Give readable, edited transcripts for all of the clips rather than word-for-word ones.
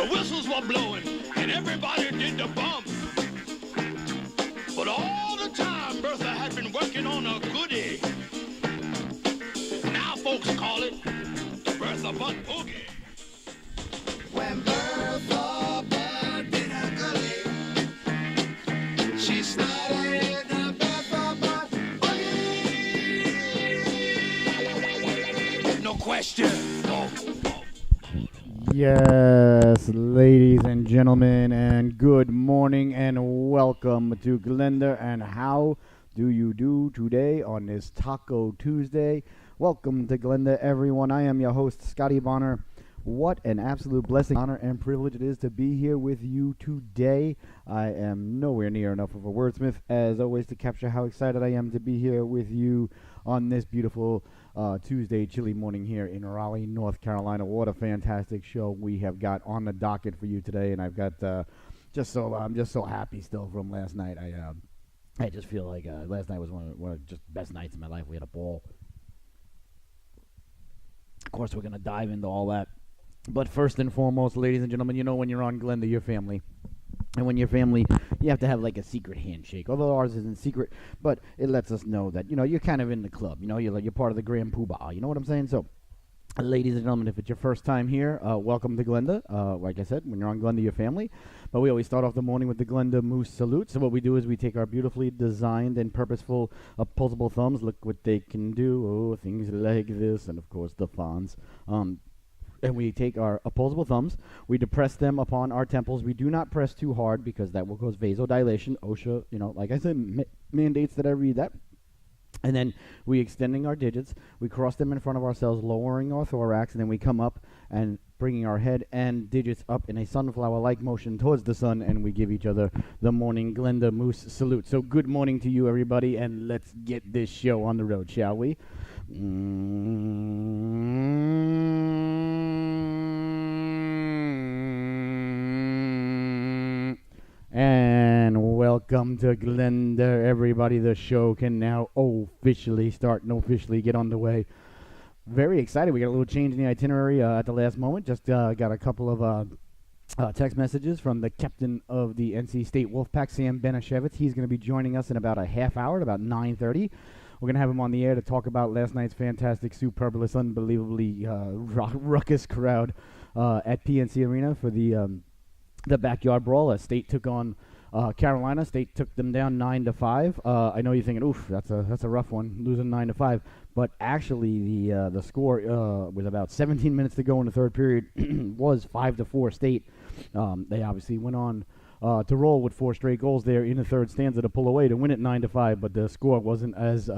The whistles were blowing, and everybody did the bump. But all the time, Bertha had been working on a goodie. Now folks call it the Bertha Butt Boogie. When Bertha Butt did a goodie, she started the Bertha Butt Boogie. No question. Yes, ladies and gentlemen, and good morning and welcome to Glenda. And how do you do today on this Taco Tuesday? Welcome to Glenda, everyone. I am your host, Scotty Bonner. What an absolute blessing, honor, and privilege it is to be here with you today. I am nowhere near enough of a wordsmith, as always, to capture how excited I am to be here with you on this beautiful Tuesday chilly morning here in Raleigh, North Carolina. What a fantastic show we have got on the docket for you today, and I've got I'm just so happy still from last night. I just feel like last night was one of just best nights of my life. We had a ball. Of course, we're gonna dive into all that, but first and foremost, ladies and gentlemen, you know when you're on Glenda, your family. And when you're family, you have to have like a secret handshake. Although ours isn't secret, but it lets us know that, you know, you're kind of in the club. You know, you're part of the Grand Poobah. You know what I'm saying? So, ladies and gentlemen, if it's your first time here, welcome to Glenda. Like I said, when you're on Glenda, your family. But we always start off the morning with the Glenda Moose Salute. So what we do is we take our beautifully designed and purposeful opposable thumbs. Look what they can do. Oh, things like this. And, of course, the fawns. And we take our opposable thumbs, we depress them upon our temples. We do not press too hard because that will cause vasodilation. OSHA, you know, like I said, mandates that I read that. And then we extending our digits, we cross them in front of ourselves, lowering our thorax, and then we come up and bringing our head and digits up in a sunflower-like motion towards the sun, and we give each other the morning Glenda Moose Salute. So good morning to you, everybody, and let's get this show on the road, shall we? And welcome to Glenda, everybody. The show can now officially start and officially get underway. Very excited. We got a little change in the itinerary at the last moment. Just got a couple of text messages from the captain of the NC State Wolfpack, Sam Benishevitz. He's going to be joining us in about a half hour, at about 9:30. We're going to have him on the air to talk about last night's fantastic, superbulous, unbelievably ruckus crowd at PNC Arena for the backyard brawl as State took on Carolina. State took them down 9-5. I know you're thinking, oof, that's a rough one, losing 9-5. But actually, the score with about 17 minutes to go in the third period was 5-4 State. They obviously went on to roll with 4 straight goals there in the third stanza to pull away to win it 9-5. But the score wasn't as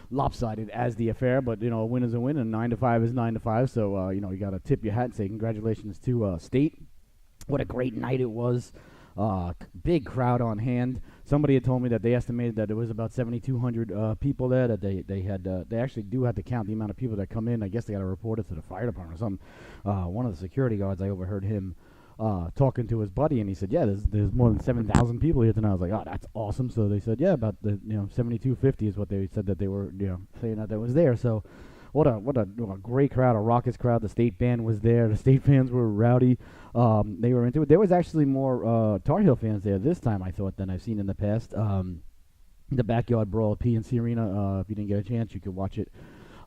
lopsided as the affair. But, you know, a win is a win, and 9-5 is 9-5. So, you know, you got to tip your hat and say congratulations to State. What a great night it was. Big crowd on hand. Somebody had told me that they estimated that there was about 7,200 people there, that they actually do have to count the amount of people that come in. I guess they got to report it to the fire department or something. One of the security guards, I overheard him talking to his buddy, and he said, yeah, there's more than 7,000 people here tonight. I was like, oh, that's awesome. So they said, yeah, about 7,250 is what they said that they were saying that was there. So what a great crowd, a raucous crowd. The State band was there. The State fans were rowdy. They were into it. There was actually more Tar Heel fans there this time, I thought, than I've seen in the past. The backyard brawl at PNC Arena, if you didn't get a chance, you could watch it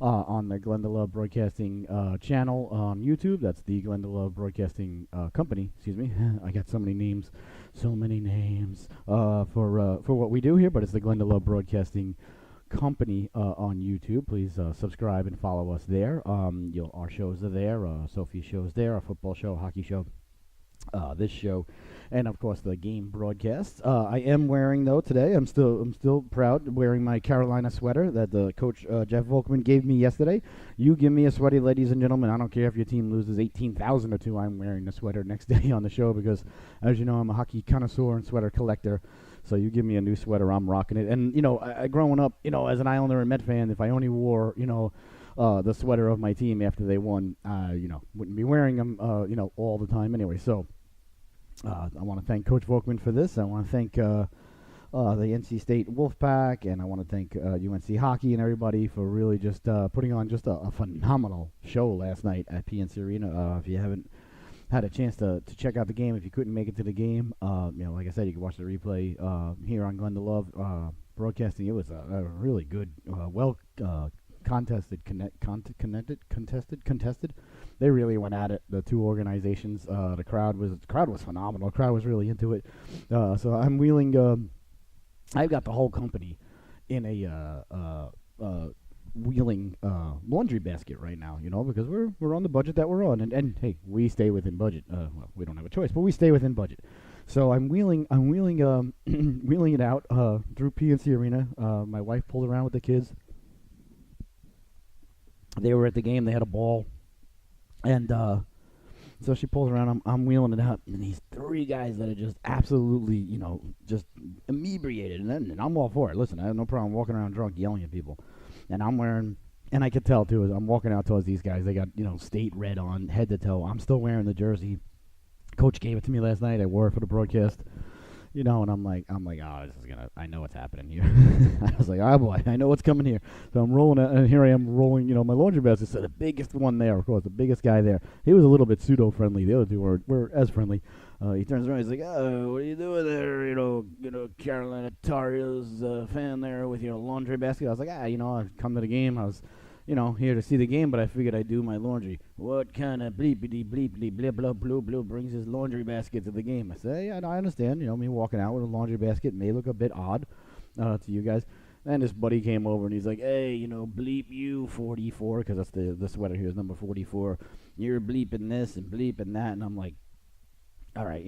on the Glenda Love Broadcasting channel on YouTube. That's the Glenda Love Broadcasting Company. Excuse me. I got so many names for what we do here, but it's the Glenda Love Broadcasting Company on YouTube. Please subscribe and follow us there. Our shows are there. Sophie's show's there. Our football show, hockey show, this show, and of course the game broadcasts. I am wearing, though, today. I'm still proud wearing my Carolina sweater that the coach Jeff Volkman gave me yesterday. You give me a sweater, ladies and gentlemen. I don't care if your team loses 18,000 or 2. I'm wearing the sweater next day on the show because, as you know, I'm a hockey connoisseur and sweater collector. So you give me a new sweater, I'm rocking it. And, you know, I growing up, you know, as an Islander and Met fan, if I only wore, you know, the sweater of my team after they won, you know, wouldn't be wearing them, you know, all the time anyway. So I want to thank Coach Volkman for this. I want to thank the NC State Wolfpack, and I want to thank UNC Hockey and everybody for really just putting on just a phenomenal show last night at PNC Arena. If you haven't had a chance to check out the game. If you couldn't make it to the game, like I said, you can watch the replay here on Glenda Love Broadcasting. It was a really good, contested. They really went at it. The two organizations. The crowd was phenomenal. The crowd was really into it. So I'm wheeling. I've got the whole company in a wheeling laundry basket right now, because we're on the budget that we're on, and hey, we stay within budget. Well, we don't have a choice, but we stay within budget. So I'm wheeling wheeling it out through PNC Arena. My wife pulled around with the kids. They were at the game. They had a ball, and so she pulls around. I'm wheeling it out, and these three guys that are just absolutely, just inebriated, and I'm all for it. Listen, I have no problem walking around drunk, yelling at people. And I'm wearing, and I could tell too, as I'm walking out towards these guys, they got, state red on, head to toe. I'm still wearing the jersey. Coach gave it to me last night. I wore it for the broadcast, and I'm like, oh, this is I know what's happening here. I was like, oh boy, I know what's coming here. So I'm rolling it, and here I am rolling, my laundry basket. So the biggest one there, of course, the biggest guy there, he was a little bit pseudo-friendly. The other two were as friendly. He turns around, he's like, oh, what are you doing there, Carolina Tar Heels fan there with your laundry basket? I was like, I've come to the game. I was, here to see the game, but I figured I'd do my laundry. What kind of bleepity bleepity blah blah blue blue brings his laundry basket to the game? I said, yeah, I understand. Me walking out with a laundry basket may look a bit odd to you guys. And this buddy came over and he's like, hey, bleep you 44, because that's the sweater here is number 44. You're bleeping this and bleeping that, and I'm like, all right,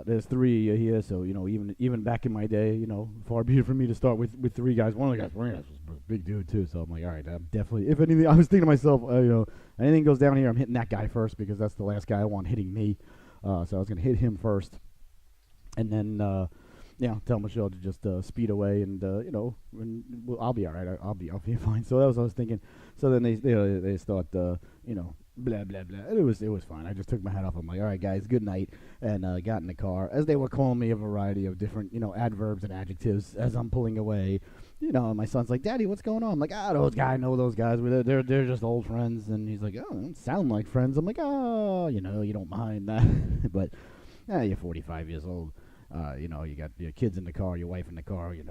there's three here, so even back in my day, far be it from me to start with three guys. One of the guys wearing us was a big dude too, so I'm like, all right, I'm definitely. If anything, I was thinking to myself, anything goes down here, I'm hitting that guy first because that's the last guy I want hitting me. So I was gonna hit him first, and then tell Michelle to just speed away, and I'll be all right. I'll be fine. So that was what I was thinking. So then they start blah blah blah. It was fine. I just took my hat off. I'm like, all right, guys, good night, and got in the car. As they were calling me a variety of different adverbs and adjectives as I'm pulling away. And my son's like, Daddy, what's going on? I'm like, those guys, I know those guys. They're just old friends. And he's like, oh, they don't sound like friends. I'm like, you don't mind that, but you're 45 years old. You got your kids in the car, your wife in the car. You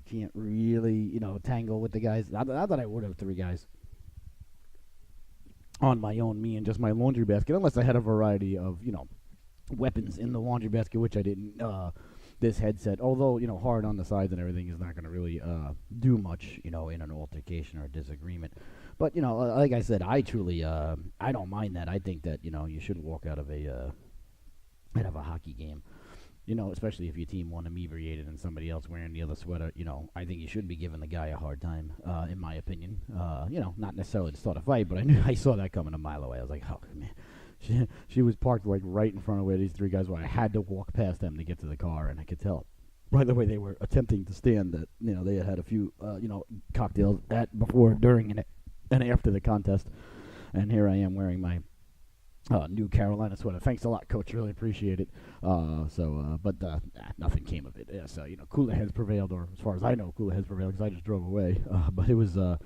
can't really tangle with the guys. Not that I would have three guys on my own, me and just my laundry basket, unless I had a variety of, weapons in the laundry basket, which I didn't. This headset, although, hard on the sides and everything, is not going to really do much, in an altercation or a disagreement. But, like I said, I truly, I don't mind that. I think that, you shouldn't walk out of a hockey game. Especially if your team won inebriated and somebody else wearing the other sweater, I think you should be giving the guy a hard time, in my opinion. Not necessarily to start a fight, but I saw that coming a mile away. I was like, oh, man. She was parked, like, right in front of where these three guys were. I had to walk past them to get to the car, and I could tell by the way they were attempting to stand that, they had a few, cocktails before, during, and after the contest. And here I am wearing my new Carolina sweater. Thanks a lot, Coach. Really appreciate it. But nothing came of it. Yeah, so cooler heads prevailed, or as far as I know, cooler heads prevailed because I just drove away. But it was, the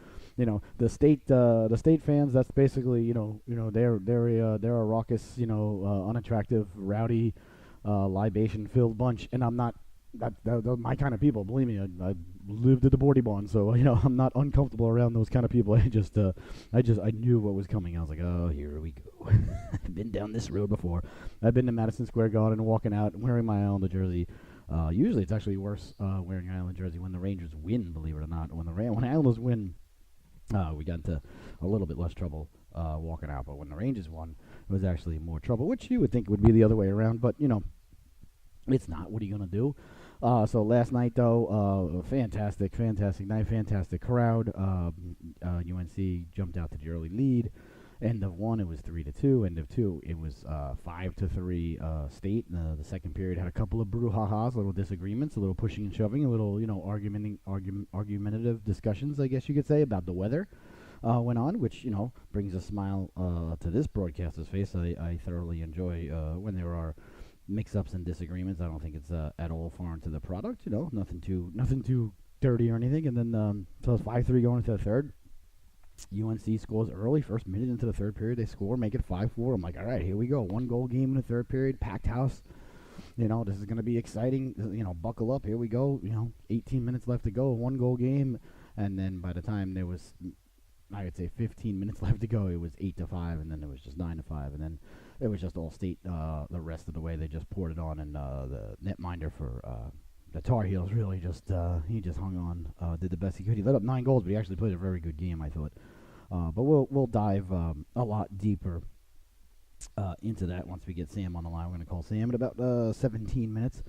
state fans. That's basically, they're a raucous, unattractive, rowdy, libation-filled bunch, and I'm not. They're my kind of people. Believe me, I lived at the Bordy Barn, so I'm not uncomfortable around those kind of people. I knew what was coming. I was like, oh, here we go. I've been down this road before. I've been to Madison Square Garden, walking out, and wearing my Islander jersey. Usually, it's actually worse wearing an Islander jersey when the Rangers win. Believe it or not, when Islanders win, we got into a little bit less trouble walking out. But when the Rangers won, it was actually more trouble, which you would think would be the other way around. But it's not. What are you gonna do? So last night, though, fantastic night, fantastic crowd. UNC jumped out to the early lead. End of one, it was 3-2. End of two, it was 5-3 State. The second period had a couple of brouhahas, little disagreements, a little pushing and shoving, a little argumentative discussions, I guess you could say, about the weather. Went on, which brings a smile to this broadcaster's face. I thoroughly enjoy when there are mix-ups and disagreements. I don't think it's at all foreign to the product. Nothing too dirty or anything. And then so it's 5-3 going into the third. UNC scores early, first minute into the third period, they score, make it 5-4. I'm like, all right, here we go. 1 goal game in the third period, packed house. This is going to be exciting. Buckle up. Here we go. 18 minutes left to go. 1 goal game. And then by the time there was, I would say 15 minutes left to go, it was 8-5, and then it was just 9-5, and then it was just all state the rest of the way. They just poured it on, and the netminder for the Tar Heels really just he just hung on, did the best he could. He let up 9 goals, but he actually played a very good game, I thought. But we'll dive a lot deeper into that once we get Sam on the line. We're going to call Sam in about 17 minutes.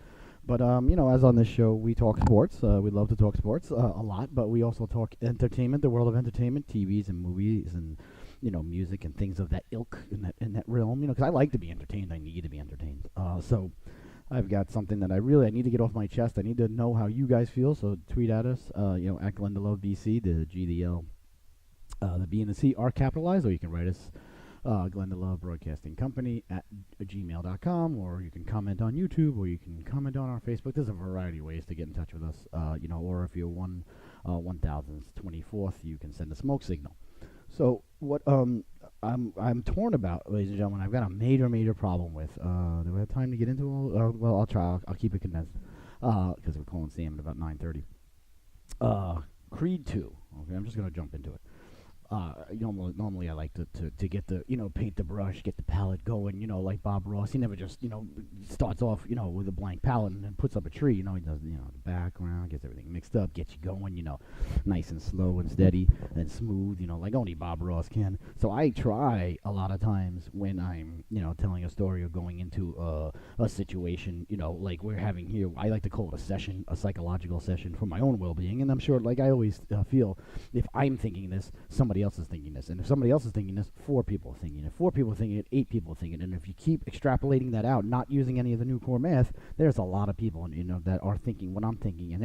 But, as on this show, we talk sports. We love to talk sports a lot, but we also talk entertainment, the world of entertainment, TVs and movies and, music and things of that ilk in that realm, because I like to be entertained. I need to be entertained. So I've got something that I need to get off my chest. I need to know how you guys feel, so tweet at us, at Glenda Love BC, the G, the L, the B and the C are capitalized, or you can write us Glenda Love Broadcasting Company at gmail.com, or you can comment on YouTube, or you can comment on our Facebook. There's a variety of ways to get in touch with us, or if you're 1024th, you can send a smoke signal. So what I'm torn about, ladies and gentlemen, I've got a major problem with. Do we have time to get into all? Well, I'll try. I'll keep it condensed because we're calling Sam at about 9:30. Creed 2. Okay, I'm just gonna jump into it. Normally I like to get the, paint the brush, get the palette going, like Bob Ross. He never just, starts off, with a blank palette and then puts up a tree. He does, the background, gets everything mixed up, gets you going, nice and slow and steady and smooth, like only Bob Ross can. So I try a lot of times when I'm, telling a story or going into a situation, like we're having here. I like to call it a session, a psychological session for my own well-being. And I'm sure, like I always feel, if I'm thinking this, somebody else is thinking this, and if somebody else is thinking this, 4 people are thinking it. 4 people are thinking it, 8 people are thinking it. And if you keep extrapolating that out, not using any of the new core math, there's a lot of people, that are thinking what I'm thinking, and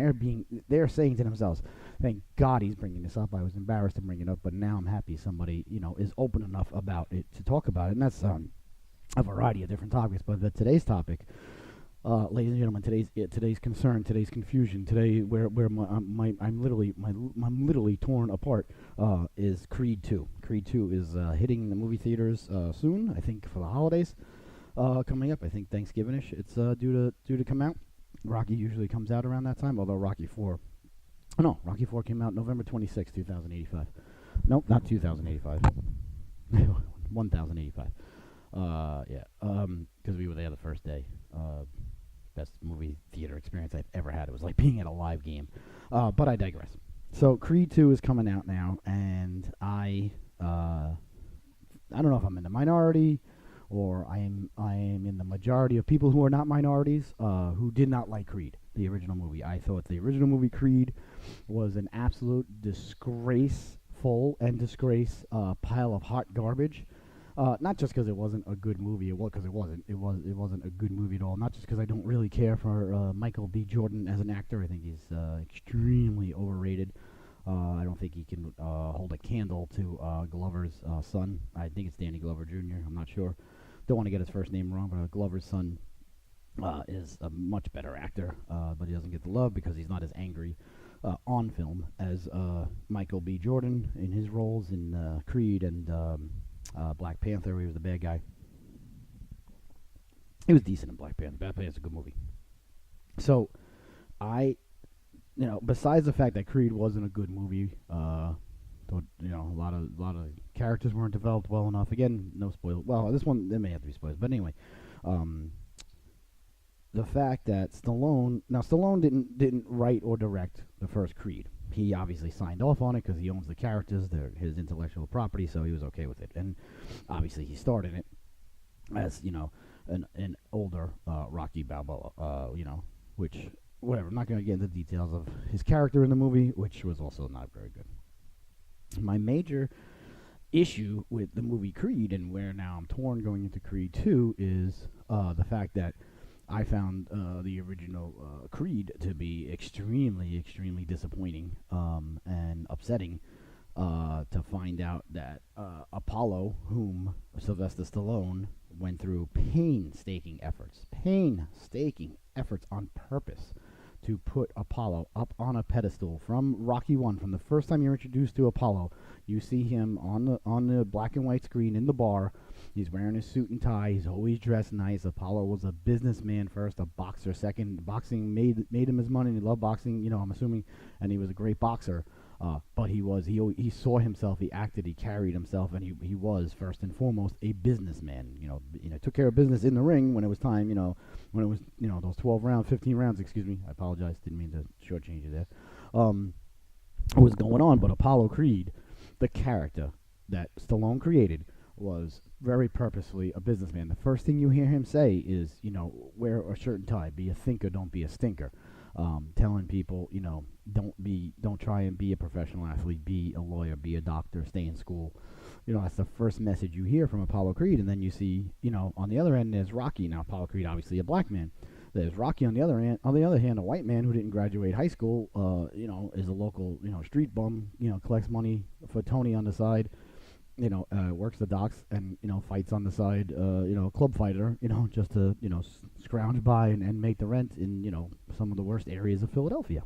they're saying to themselves, "Thank God he's bringing this up. I was embarrassed to bring it up, but now I'm happy somebody, is open enough about it to talk about it." And that's a variety of different topics. But today's topic, ladies and gentlemen, today's concern, today's confusion, today where I'm literally torn apart, is Creed 2. Creed 2 is hitting the movie theaters soon. I think for the holidays coming up. I think Thanksgiving-ish. It's due to come out. Rocky usually comes out around that time, although Rocky 4 came out November 26, 2085. Nope, not 2085. 1085. Because we were there the first day. Best movie theater experience I've ever had. It was like being at a live game. But I digress. So Creed 2 is coming out now, and I don't know if I'm in the minority or I am in the majority of people who are not minorities who did not like Creed, the original movie. I thought the original movie Creed was an absolute disgraceful pile of hot garbage. Not just because it wasn't a good movie, because it wasn't. It wasn't a good movie at all. Not just because I don't really care for Michael B. Jordan as an actor. I think he's extremely overrated. I don't think he can hold a candle to Glover's son. I think it's Danny Glover Jr. I'm not sure. Don't want to get his first name wrong, but Glover's son is a much better actor, but he doesn't get the love because he's not as angry on film as Michael B. Jordan in his roles in Creed and Black Panther, where he was the bad guy. He was decent in Black Panther. Black Panther's a good movie. So, besides the fact that Creed wasn't a good movie, a lot of characters weren't developed well enough. Again, no spoilers. Well, this one, there may have to be spoilers. But anyway, the fact that Stallone didn't write or direct the first Creed. He obviously signed off on it because he owns the characters, they're his intellectual property, so he was okay with it. And obviously he started it as, an older Rocky Balboa, which, whatever. I'm not going to get into the details of his character in the movie, which was also not very good. My major issue with the movie Creed, and where now I'm torn going into Creed 2, is the fact that I found the original Creed to be extremely, extremely disappointing and upsetting to find out that Apollo, whom Sylvester Stallone went through painstaking efforts on purpose to put Apollo up on a pedestal from Rocky One. From the first time you're introduced to Apollo, you see him on the black and white screen in the bar. He's wearing his suit and tie. He's always dressed nice. Apollo was a businessman first, a boxer second. Boxing made him his money. He loved boxing, I'm assuming, and he was a great boxer. But he saw himself. He acted. He carried himself, and he was first and foremost a businessman. Took care of business in the ring when it was time. When it was those 12 rounds, 15 rounds. Excuse me. I apologize. Didn't mean to shortchange you there. What was going on? But Apollo Creed, the character that Stallone created, was very purposefully a businessman. The first thing you hear him say is, wear a shirt and tie. Be a thinker. Don't be a stinker. Telling people, don't try and be a professional athlete, be a lawyer, be a doctor, stay in school. That's the first message you hear from Apollo Creed. And then you see, on the other end, there's Rocky. Now, Apollo Creed, obviously a black man. There's Rocky on the other hand. On the other hand, a white man who didn't graduate high school, is a local, street bum, collects money for Tony on the side. Works the docks and, fights on the side, club fighter, just to, scrounge by and make the rent in, some of the worst areas of Philadelphia.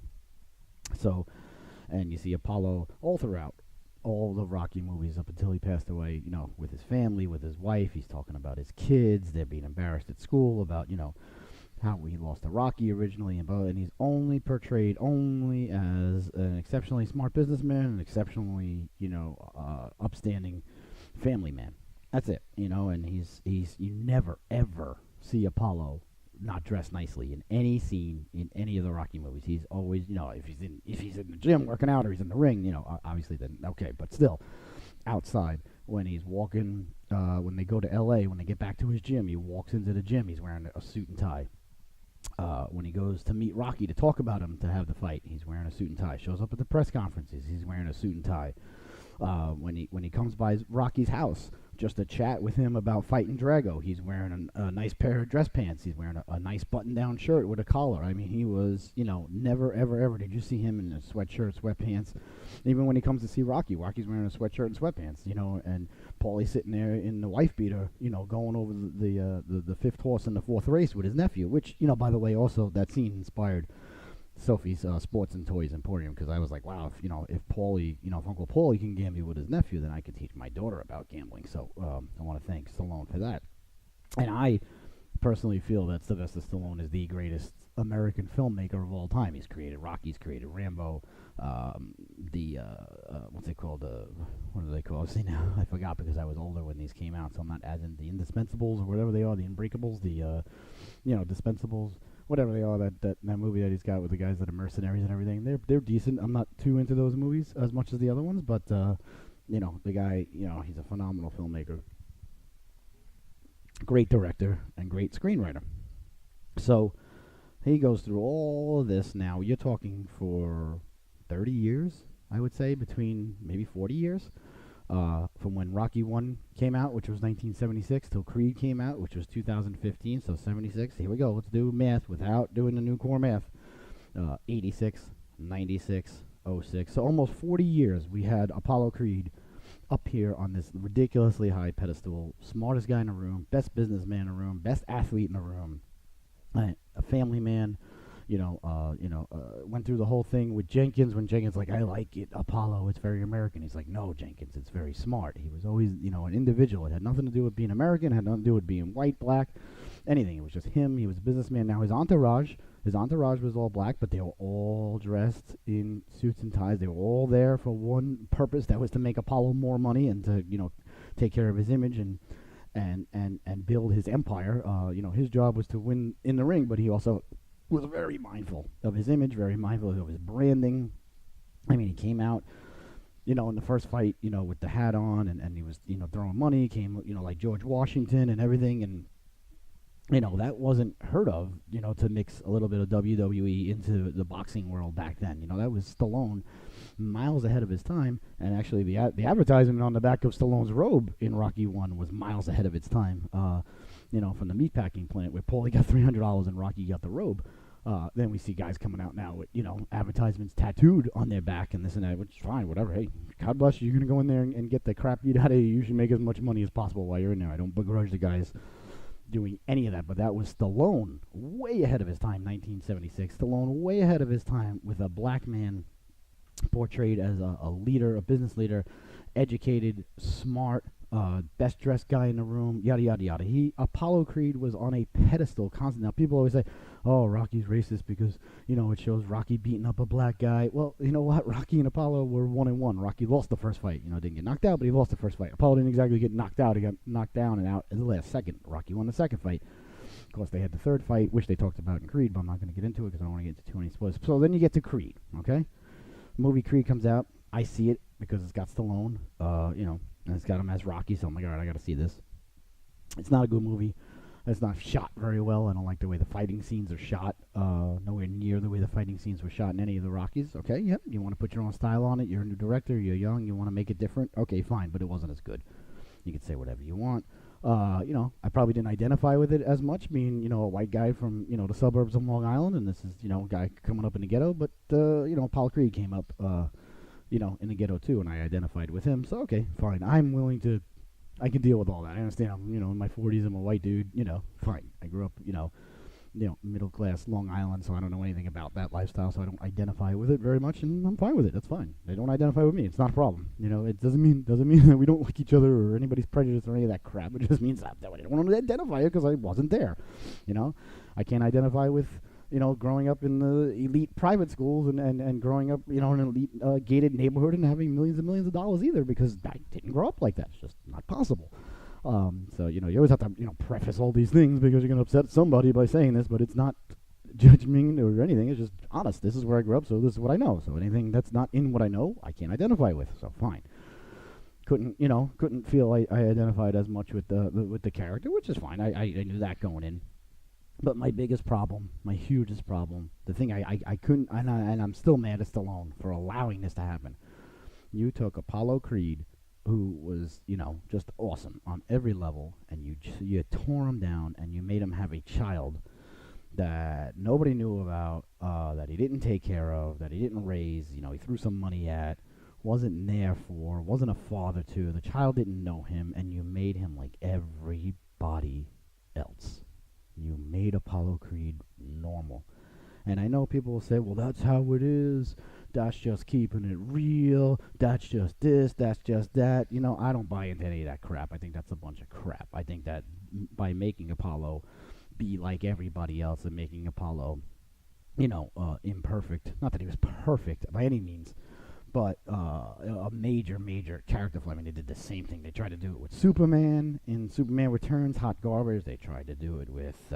So, and you see Apollo all throughout all the Rocky movies up until he passed away, with his family, with his wife. He's talking about his kids. They're being embarrassed at school about, how he lost to Rocky originally, and he's only portrayed as an exceptionally smart businessman, an exceptionally, upstanding family man. That's it, and he's you never ever see Apollo not dressed nicely in any scene in any of the Rocky movies. He's always, if he's in the gym working out or he's in the ring, obviously then okay, but still outside when he's walking, when they go to L.A., when they get back to his gym, he walks into the gym, he's wearing a suit and tie. When he goes to meet Rocky to talk about him to have the fight, he's wearing a suit and tie. Shows up at the press conferences, he's wearing a suit and tie. When he comes by Rocky's house just to chat with him about fighting Drago, he's wearing a nice pair of dress pants. He's wearing a nice button-down shirt with a collar. I mean, he was, never, ever did you see him in a sweatshirt, sweatpants. Even when he comes to see Rocky, Rocky's wearing a sweatshirt and sweatpants, and Paulie's sitting there in the wife beater, going over the fifth horse in the fourth race with his nephew, which, by the way, also that scene inspired Sophie's Sports and Toys Emporium, because I was like, wow, if Paulie, if Uncle Paulie can gamble with his nephew, then I could teach my daughter about gambling. So I want to thank Stallone for that. And I personally feel that Sylvester Stallone is the greatest American filmmaker of all time. He's created Rocky, he's created Rambo, what's it called? What do they call it? See now, I forgot because I was older when these came out, so I'm not as in the Indispensables or whatever they are, the Unbreakables, the Dispensables, whatever they are, that movie that he's got with the guys that are mercenaries and everything. They're decent. I'm not too into those movies as much as the other ones, but the guy, he's a phenomenal filmmaker, great director, and great screenwriter. So he goes through all of this. Now you're talking for 30 years, I would say, between maybe 40 years. From when Rocky 1 came out, which was 1976, till Creed came out, which was 2015, so 76. Here we go. Let's do math without doing the new core math. 86, 96, 06. So almost 40 years we had Apollo Creed up here on this ridiculously high pedestal. Smartest guy in the room, best businessman in the room, best athlete in the room, a family man. Went through the whole thing with Jenkins when Jenkins like, I like it, Apollo, it's very American. He's like, no, Jenkins, it's very smart. He was always, an individual. It had nothing to do with being American, it had nothing to do with being white, black, anything. It was just him. He was a businessman. Now his entourage was all black, but they were all dressed in suits and ties. They were all there for one purpose, that was to make Apollo more money and to, take care of his image and build his empire. His job was to win in the ring, but he also was very mindful of his image, very mindful of his branding. I mean, he came out, in the first fight, with the hat on, and he was, throwing money, came, like George Washington and everything, and, that wasn't heard of, to mix a little bit of WWE into the boxing world back then. That was Stallone miles ahead of his time, and actually the advertisement on the back of Stallone's robe in Rocky 1 was miles ahead of its time, from the meatpacking plant where Paulie got $300 and Rocky got the robe. Then we see guys coming out now with, advertisements tattooed on their back and this and that, which is fine, whatever. Hey, God bless you. You're going to go in there and get the crap beat out of you. You should make as much money as possible while you're in there. I don't begrudge the guys doing any of that, but that was Stallone, way ahead of his time, 1976. Stallone, way ahead of his time, with a black man portrayed as a leader, a business leader, educated, smart, best dressed guy in the room, yada yada yada. Apollo Creed was on a pedestal constantly. Now people always say, "Oh, Rocky's racist because it shows Rocky beating up a black guy." Well, you know what? Rocky and Apollo were 1-1. Rocky lost the first fight. Didn't get knocked out, but he lost the first fight. Apollo didn't exactly get knocked out. He got knocked down and out in the last second. Rocky won the second fight. Of course, they had the third fight, which they talked about in Creed, but I'm not going to get into it because I don't want to get into too many spoilers. So then you get to Creed, okay? Movie Creed comes out. I see it because it's got Stallone, and it's got him as Rocky, so I'm like, all right, I got to see this. It's not a good movie. It's not shot very well. I don't like the way the fighting scenes are shot. Nowhere near the way the fighting scenes were shot in any of the Rockies. Okay, yeah, you want to put your own style on it. You're a new director. You're young. You want to make it different. Okay, fine, but it wasn't as good. You could say whatever you want. I probably didn't identify with it as much, being, a white guy from, the suburbs of Long Island, and this is, a guy coming up in the ghetto, but, Apollo Creed came up, in the ghetto too, and I identified with him, so okay, fine. I can deal with all that. I understand, I'm, in my 40s, I'm a white dude, fine. I grew up, middle class Long Island, so I don't know anything about that lifestyle, so I don't identify with it very much, and I'm fine with it. That's fine. They don't identify with me. It's not a problem. It doesn't mean that we don't like each other or anybody's prejudice or any of that crap. It just means that I don't want to identify it because I wasn't there. I can't identify with growing up in the elite private schools and growing up in an elite gated neighborhood and having millions and millions of dollars either, because I didn't grow up like that. It's just not possible. So, you always have to, preface all these things because you're going to upset somebody by saying this, but it's not judgment or anything. It's just honest. This is where I grew up, so this is what I know. So anything that's not in what I know, I can't identify with. So fine. Couldn't feel I identified as much with the character, which is fine. I knew that going in. But my biggest problem, my hugest problem, the thing I couldn't, and I'm still mad at Stallone for allowing this to happen. You took Apollo Creed, who was, just awesome on every level, and you tore him down, and you made him have a child that nobody knew about, that he didn't take care of, that he didn't raise, he threw some money at, wasn't there for, wasn't a father to. The child didn't know him, and you made him like everybody else. You made Apollo Creed normal. And I know people will say, well, that's how it is. That's just keeping it real. That's just this. That's just that. I don't buy into any of that crap. I think that's a bunch of crap. I think that by making Apollo be like everybody else and making Apollo, imperfect. Not that he was perfect by any means, but a major, major character flaw. I mean, they did the same thing. They tried to do it with Superman in Superman Returns, hot garbage. They tried to do it with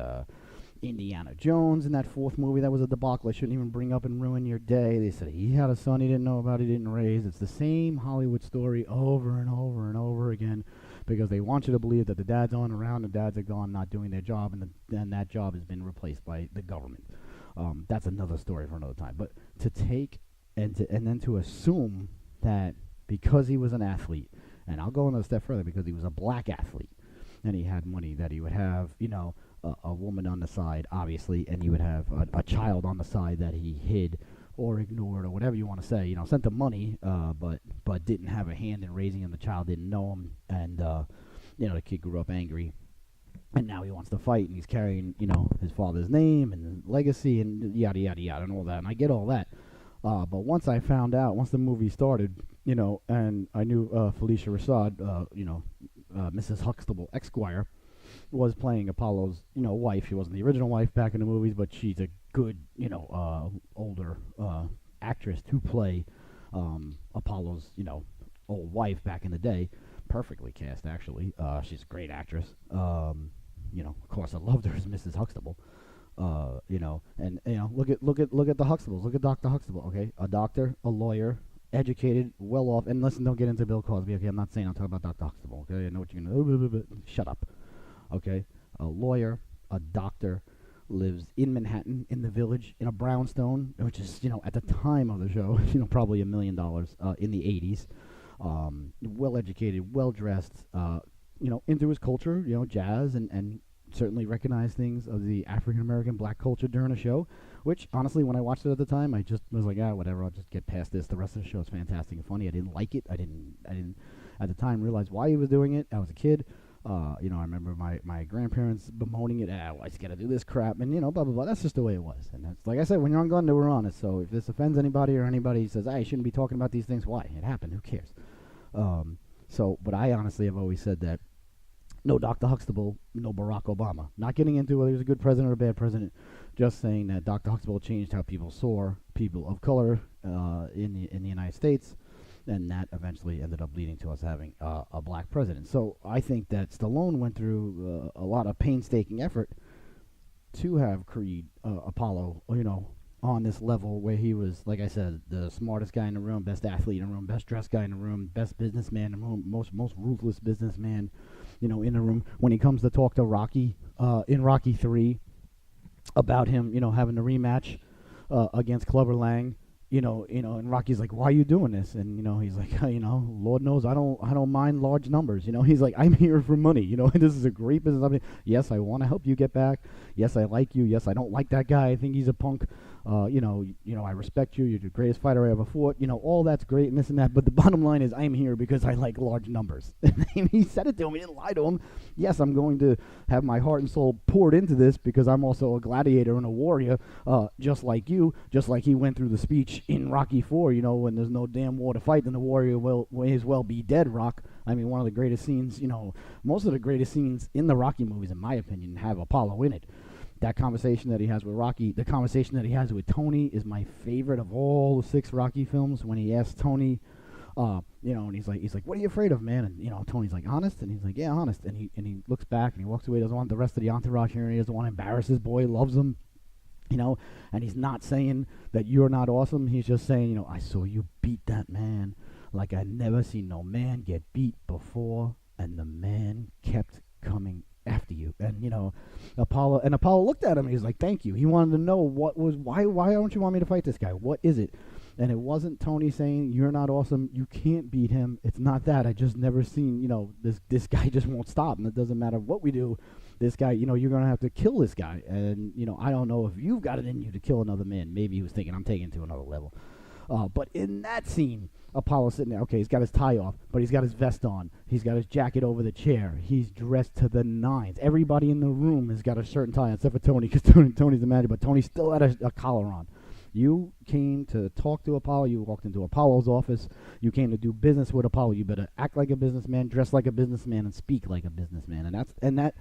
Indiana Jones in that fourth movie. That was a debacle. I shouldn't even bring up and ruin your day. They said he had a son he didn't know about, he didn't raise. It's the same Hollywood story over and over and over again, because they want you to believe that the dads aren't around, the dads are gone, not doing their job, and that job has been replaced by the government. That's another story for another time. But to take and then to assume that because he was an athlete, and I'll go another step further, because he was a black athlete and he had money, that he would have, a woman on the side, obviously, and you would have a child on the side that he hid or ignored or whatever you want to say. Sent the money, but didn't have a hand in raising him. The child didn't know him, and the kid grew up angry, and now he wants to fight, and he's carrying his father's name and legacy and yada yada yada and all that. And I get all that, but once the movie started, and I knew Felicia Rashad, Mrs. Huxtable, Esquire, was playing Apollo's, wife. She wasn't the original wife back in the movies, but she's a good, older actress to play Apollo's, old wife back in the day. Perfectly cast, actually. She's a great actress. Of course, I loved her as Mrs. Huxtable. And look at the Huxtables. Look at Dr. Huxtable. Okay, a doctor, a lawyer, educated, well off. And listen, don't get into Bill Cosby. Okay, I'm not saying I'm talking about Dr. Huxtable. Okay, I know what you're gonna. Shut up. Okay, a lawyer, a doctor, lives in Manhattan, in the Village, in a brownstone, which is, at the time of the show, probably $1 million in the 80s. Well-educated, well-dressed, into his culture, jazz, and certainly recognized things of the African-American black culture during a show, which, honestly, when I watched it at the time, I just was like, whatever, I'll just get past this. The rest of the show is fantastic and funny. I didn't like it. I didn't, at the time, realize why he was doing it. I was a kid. I remember my grandparents bemoaning it. I just got to do this crap, and blah blah blah. That's just the way it was. And that's like I said, when you're on Glenda, we're honest. So if this offends anybody or anybody says, "I shouldn't be talking about these things," why? It happened. Who cares? But I honestly have always said that no Dr. Huxtable, no Barack Obama. Not getting into whether he was a good president or a bad president. Just saying that Dr. Huxtable changed how people saw people of color in the United States. And that eventually ended up leading to us having a black president. So I think that Stallone went through a lot of painstaking effort to have Creed, Apollo, on this level where he was, like I said, the smartest guy in the room, best athlete in the room, best dressed guy in the room, best businessman in the room, most ruthless businessman, in the room. When he comes to talk to Rocky in Rocky 3 about him, having the rematch against Clubber Lang. And Rocky's like, "Why are you doing this?" And he's like, "Lord knows I don't mind large numbers." He's like, "I'm here for money." This is a great business. Yes, I want to help you get back. Yes, I like you. Yes, I don't like that guy. I think he's a punk. I respect you. You're the greatest fighter I ever fought. All that's great and this and that. But the bottom line is, I'm here because I like large numbers. And he said it to him. He didn't lie to him. Yes, I'm going to have my heart and soul poured into this because I'm also a gladiator and a warrior, just like you. Just like he went through the speech in Rocky 4. When there's no damn war to fight, then the warrior may as well be dead. Rock. I mean, one of the greatest scenes. Most of the greatest scenes in the Rocky movies, in my opinion, have Apollo in it. That conversation that he has with Rocky, the conversation that he has with Tony is my favorite of all the 6 Rocky films. When he asks Tony, and he's like, "What are you afraid of, man?" And Tony's like, "Honest," and he's like, "Yeah, honest." And he looks back and he walks away. Doesn't want the rest of the entourage here. He doesn't want to embarrass his boy. Loves him, And he's not saying that you're not awesome. He's just saying, "I saw you beat that man like I never seen no man get beat before, and the man kept coming after you." And Apollo looked at him and he's like, "Thank you." He wanted to know why don't you want me to fight this guy? What is it? And it wasn't Tony saying, "You're not awesome, you can't beat him." It's not that. I just never seen, this guy just won't stop, and it doesn't matter what we do. This guy, you're going to have to kill this guy. And, I don't know if you've got it in you to kill another man. Maybe he was thinking, I'm taking it to another level. But in that scene, Apollo sitting there, okay, he's got his tie off, but he's got his vest on. He's got his jacket over the chair. He's dressed to the nines. Everybody in the room has got a shirt and tie, except for Tony, because Tony's the manager, but Tony still had a collar on. You came to talk to Apollo. You walked into Apollo's office. You came to do business with Apollo. You better act like a businessman, dress like a businessman, and speak like a businessman. And that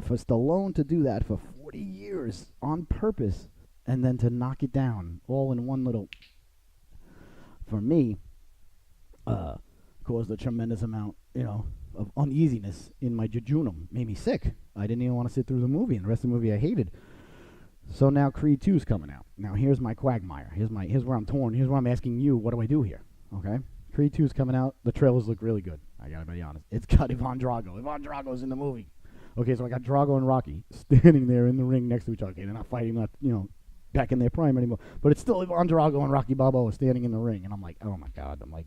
for Stallone to do that for 40 years on purpose, and then to knock it down all in one little, for me, caused a tremendous amount, of uneasiness in my jejunum. Made me sick. I didn't even want to sit through the movie, and the rest of the movie I hated. So now Creed 2 is coming out. Now here's my quagmire. Here's where I'm torn. Here's where I'm asking you, what do I do here? Okay? Creed 2 is coming out. The trailers look really good. I gotta be honest. It's got Ivan Drago. Ivan Drago's in the movie. Okay, so I got Drago and Rocky standing there in the ring next to each other. Okay, they're not fighting, not, back in their prime anymore. But it's still Ivan Drago and Rocky Balboa standing in the ring. And I'm like, oh my God. I'm like,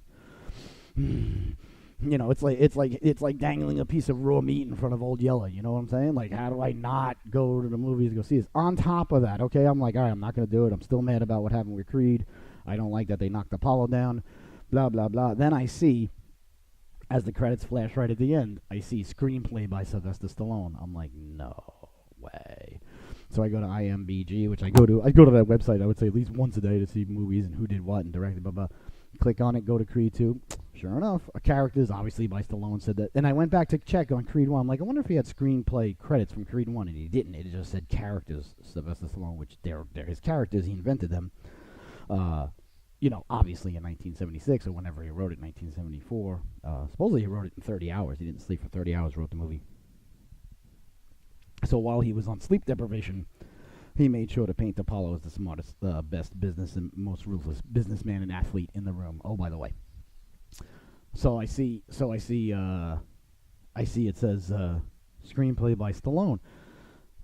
it's like dangling a piece of raw meat in front of Old Yeller. You know what I'm saying? Like, how do I not go to the movies to go see this? On top of that, okay, I'm like, all right, I'm not going to do it. I'm still mad about what happened with Creed. I don't like that they knocked Apollo down, blah, blah, blah. Then I see, as the credits flash right at the end, I see screenplay by Sylvester Stallone. I'm like, no way. So I go to IMBG, which I go to that website, I would say, at least once a day to see movies and who did what and directed, blah, blah. Click on it, go to Creed 2. Sure enough, a characters, obviously, by Stallone said that. And I went back to check on Creed 1. I'm like, I wonder if he had screenplay credits from Creed 1, and he didn't. It just said characters, Sylvester Stallone, which they're his characters. He invented them, obviously in 1976 or whenever he wrote it, 1974. Supposedly he wrote it in 30 hours. He didn't sleep for 30 hours, wrote the movie. So while he was on sleep deprivation, he made sure to paint Apollo as the smartest, best business and most ruthless businessman and athlete in the room. Oh, by the way. So I see it says screenplay by Stallone.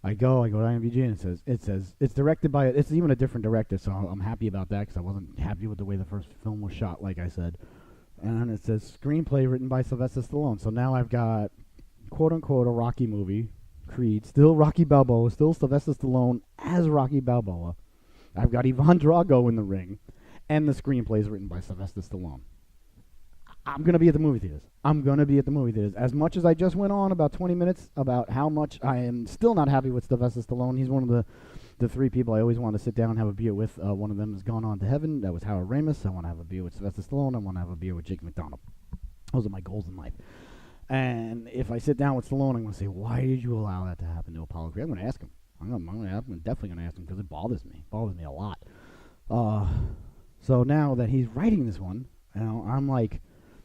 I go to IMDb and it says it's directed by, it's even a different director, so I'm happy about that because I wasn't happy with the way the first film was shot, like I said. And it says screenplay written by Sylvester Stallone. So now I've got, quote unquote, a Rocky movie, Creed, still Rocky Balboa, still Sylvester Stallone as Rocky Balboa. I've got Ivan Drago in the ring, and the screenplay is written by Sylvester Stallone. I'm going to be at the movie theaters. I'm going to be at the movie theaters. As much as I just went on about 20 minutes about how much I am still not happy with Sylvester Stallone. He's one of the three people I always want to sit down and have a beer with. One of them has gone on to heaven. That was Howard Ramis. I want to have a beer with Sylvester Stallone. I want to have a beer with Jake McDonald. Those are my goals in life. And if I sit down with Stallone, I'm going to say, why did you allow that to happen to Apollo Creed? I'm going to ask him. I'm definitely going to ask him because it bothers me. It bothers me a lot. So now that he's writing this one, I'm like,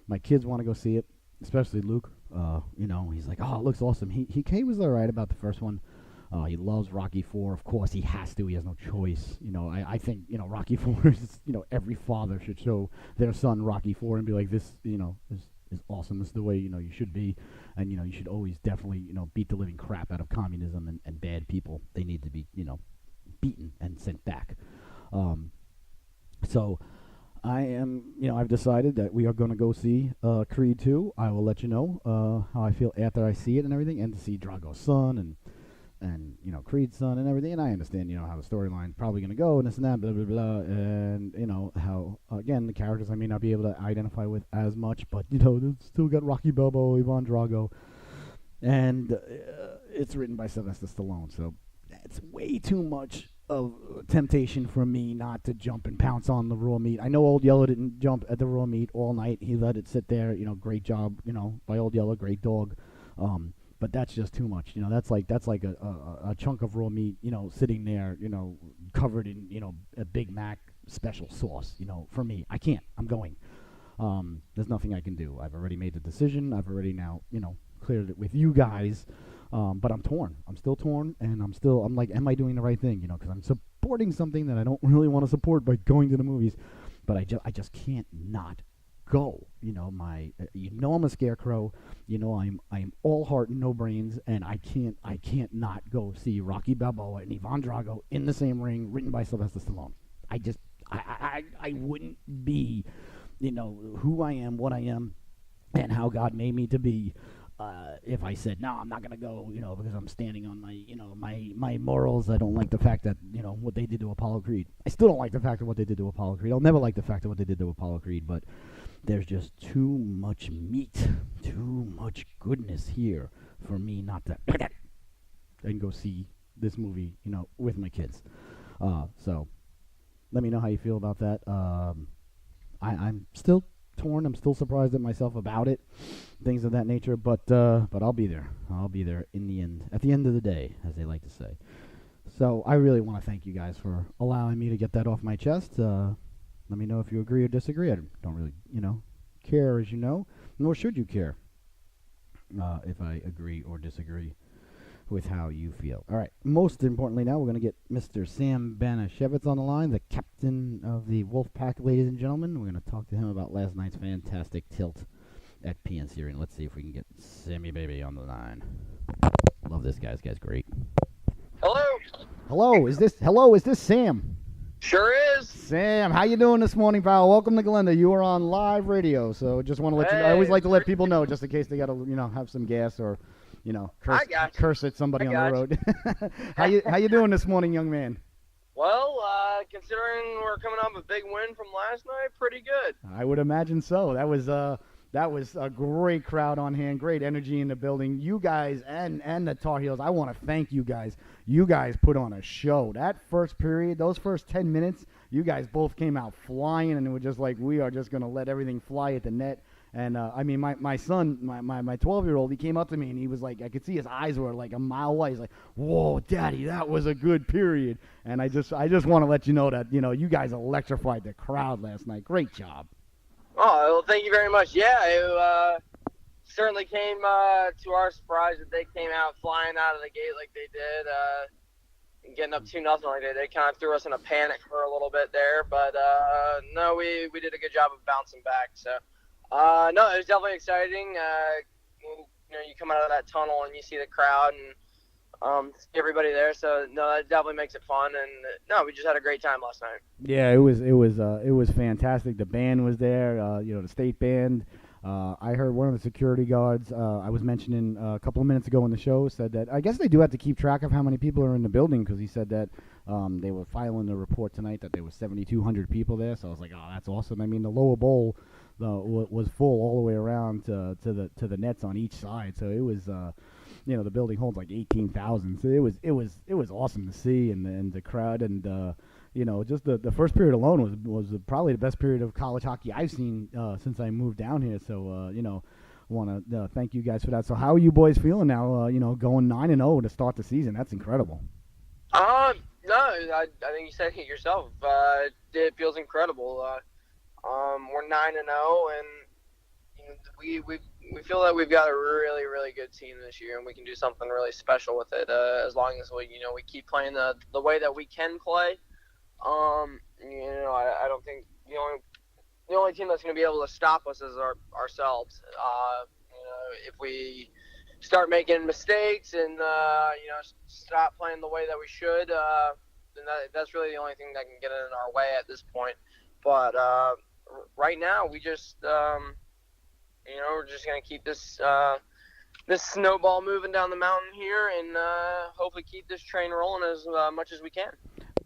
my kids want to go see it, especially Luke. He's like, oh, it looks awesome. He was all right about the first one. He loves Rocky IV. Of course, he has to. He has no choice. I think, Rocky IV is, every father should show their son Rocky IV and be like, this, is awesome. This is the way, you should be. And, you should always definitely, beat the living crap out of communism and bad people. They need to be, beaten and sent back. So I am, I've decided that we are going to go see Creed 2. I will let you know how I feel after I see it and everything, and to see Drago's son and Creed's son and everything. And I understand, how the storyline's probably going to go and this and that, blah, blah, blah. And, how, again, the characters I may not be able to identify with as much, but, they've still got Rocky Balboa, Ivan Drago. And it's written by Sylvester Stallone, so it's way too much of temptation for me not to jump and pounce on the raw meat. I know Old Yeller didn't jump at the raw meat all night. He let it sit there, great job, by Old Yeller, great dog. But that's just too much. That's like a chunk of raw meat, sitting there, covered in, a Big Mac special sauce, for me. I can't. I'm going. There's nothing I can do. I've already made the decision. I've already now, cleared it with you guys. But I'm torn. I'm still torn, and I'm like, am I doing the right thing? Because I'm supporting something that I don't really want to support by going to the movies. But I just can't not go. I'm a scarecrow. I'm all heart and no brains, and I can't not go see Rocky Balboa and Ivan Drago in the same ring, written by Sylvester Stallone. I wouldn't be, who I am, what I am, and how God made me to be. If I said, no, I'm not going to go, because I'm standing on my morals. I don't like the fact that, what they did to Apollo Creed. I still don't like the fact of what they did to Apollo Creed. I'll never like the fact of what they did to Apollo Creed, but there's just too much meat, too much goodness here for me not to and go see this movie, with my kids. So let me know how you feel about that. I'm still torn. I'm still surprised at myself about it, things of that nature. But I'll be there. I'll be there in the end, at the end of the day, as they like to say. So I really want to thank you guys for allowing me to get that off my chest. Let me know if you agree or disagree. I don't really, care, as you know, nor should you care if I agree or disagree with how you feel. All right. Most importantly, now we're going to get Mr. Sam Banashevitz on the line, the captain of the Wolfpack, ladies and gentlemen. We're going to talk to him about last night's fantastic tilt at PNC Arena. Let's see if we can get Sammy Baby on the line. Love this guy. This guy's great. Hello. Hello. Is this Sam? Sure is. Sam, how you doing this morning, pal? Welcome to Glenda. You are on live radio, so just want to let you know. I always like to let people know, just in case they got to, have some gas or, curse at somebody on the road. How you doing this morning, young man? Well, considering we're coming off a big win from last night, pretty good. I would imagine so. That was a great crowd on hand, great energy in the building. You guys and the Tar Heels, I want to thank you guys. You guys put on a show. That first period, those first 10 minutes, you guys both came out flying, and it was just like, we are just going to let everything fly at the net. And, my son, my 12-year-old, he came up to me, and he was like, I could see his eyes were like a mile away. He's like, whoa, Daddy, that was a good period. And I just want to let you know that, you guys electrified the crowd last night. Great job. Oh, well, thank you very much. Yeah, it certainly came to our surprise that they came out flying out of the gate like they did, and getting up 2-0 like they did. They kind of threw us in a panic for a little bit there, but no, we did a good job of bouncing back. So, no, it was definitely exciting. You come out of that tunnel and you see the crowd and see everybody there. So, no, that definitely makes it fun. And no, we just had a great time last night. Yeah, it was fantastic. The band was there. The state band. I heard one of the security guards I was mentioning a couple of minutes ago in the show said that I guess they do have to keep track of how many people are in the building, because he said that they were filing the report tonight that there were 7,200 people there. So I was like, oh, that's awesome. I mean, the lower bowl, was full all the way around to the nets on each side. So it was the building holds like 18,000. So it was awesome to see, and the crowd, and just the first period alone was probably the best period of college hockey I've seen since I moved down here. So want to thank you guys for that. So how are you boys feeling now? Going 9-0 to start the season. That's incredible. No, I think you said it yourself. It feels incredible. We're 9-0, and we feel that we've got a really, really good team this year, and we can do something really special with it. As long as we keep playing the way that we can play. I don't think the only team that's going to be able to stop us is ourselves. If we start making mistakes and stop playing the way that we should, then that's really the only thing that can get in our way at this point. But right now, we just we're just gonna keep this snowball moving down the mountain here, and hopefully keep this train rolling as much as we can.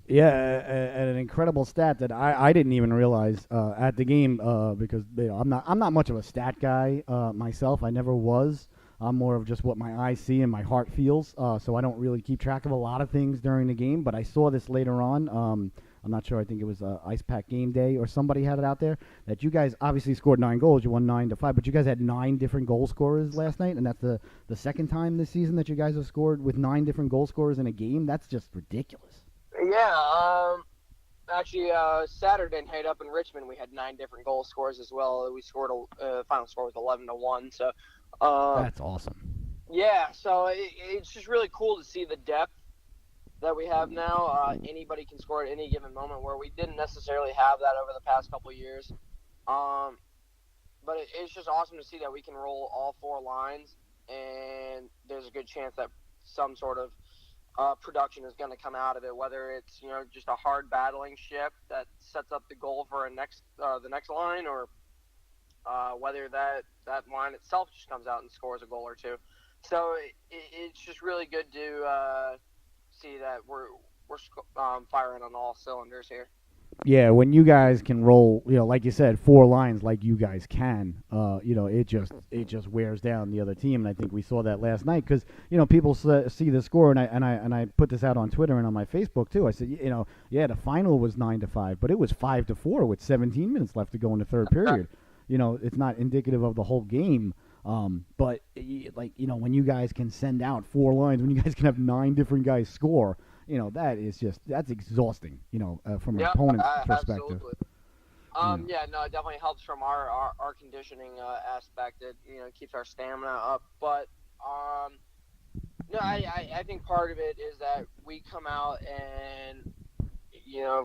Yeah, an incredible stat that I didn't even realize at the game because I'm not much of a stat guy myself. I never was. I'm more of just what my eyes see and my heart feels. So I don't really keep track of a lot of things during the game. But I saw this later on. I'm not sure. I think it was Ice Pack Game Day or somebody had it out there that you guys obviously scored 9 goals. You won 9-5, but you guys had 9 different goal scorers last night, and that's the second time this season that you guys have scored with 9 different goal scorers in a game. That's just ridiculous. Yeah, actually, Saturday night up in Richmond, we had 9 different goal scores as well. We scored final score was 11-1. So that's awesome. Yeah, so it's just really cool to see the depth that we have now. Anybody can score at any given moment, where we didn't necessarily have that over the past couple of years. But it's just awesome to see that we can roll all 4 lines, and there's a good chance that some sort of production is going to come out of it, whether it's just a hard battling shift that sets up the goal for the next line, or whether that line itself just comes out and scores a goal or 2. So it's just really good to see that we're firing on all cylinders here. Yeah, when you guys can roll, like you said, 4 lines like you guys can, it just wears down the other team, and I think we saw that last night because people see the score, and I put this out on Twitter and on my Facebook too. I said, the final was 9-5, but it was 5-4 with 17 minutes left to go in the third period. It's not indicative of the whole game. But when you guys can send out 4 lines, when you guys can have 9 different guys score, that's exhausting, from an opponent's perspective. Absolutely. It definitely helps from our conditioning aspect. It keeps our stamina up. But I think part of it is that we come out and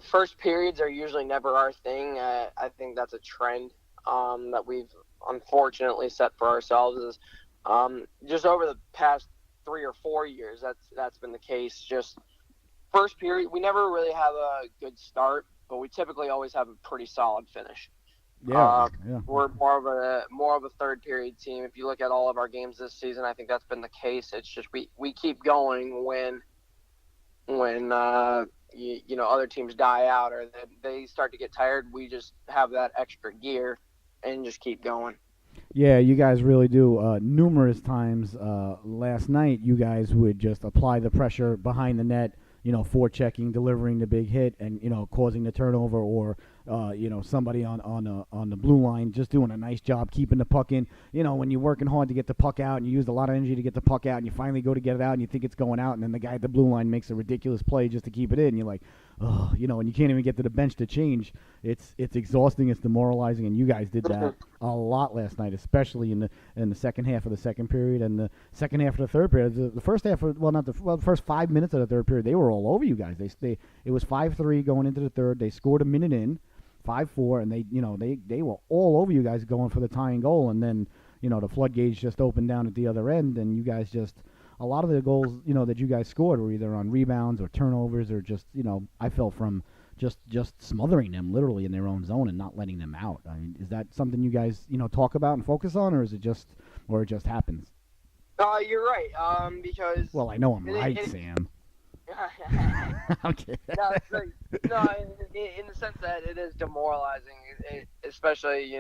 first periods are usually never our thing. I think that's a trend that we've unfortunately set for ourselves. Is just over the past 3 or 4 years that's been the case. Just first period, we never really have a good start, but we typically always have a pretty solid finish. Yeah. We're more of a third period team. If you look at all of our games this season, I think that's been the case. It's just we keep going when other teams die out or they start to get tired. We just have that extra gear and just keep going. Yeah, you guys really do. Numerous times last night, you guys would just apply the pressure behind the net, forechecking, delivering the big hit, and causing the turnover, or somebody on the blue line just doing a nice job keeping the puck in. When you're working hard to get the puck out and you used a lot of energy to get the puck out, and you finally go to get it out and you think it's going out, and then the guy at the blue line makes a ridiculous play just to keep it in, and you're like, oh, and you can't even get to the bench to change. It's exhausting, it's demoralizing, and you guys did that a lot last night, especially in the second half of the second period and the second half of the third period. The first half, the first 5 minutes of the third period, they were all over you guys. It was 5-3 going into the third. They scored a minute in, 5-4, and they were all over you guys going for the tying goal, and then the floodgates just opened down at the other end, and you guys just. A lot of the goals, that you guys scored were either on rebounds or turnovers or just, I felt from just smothering them literally in their own zone and not letting them out. I mean, is that something you guys, talk about and focus on, or is it just happens? You're right. Because. Well, I know I'm right, Sam. Okay. No, in the sense that it is demoralizing, especially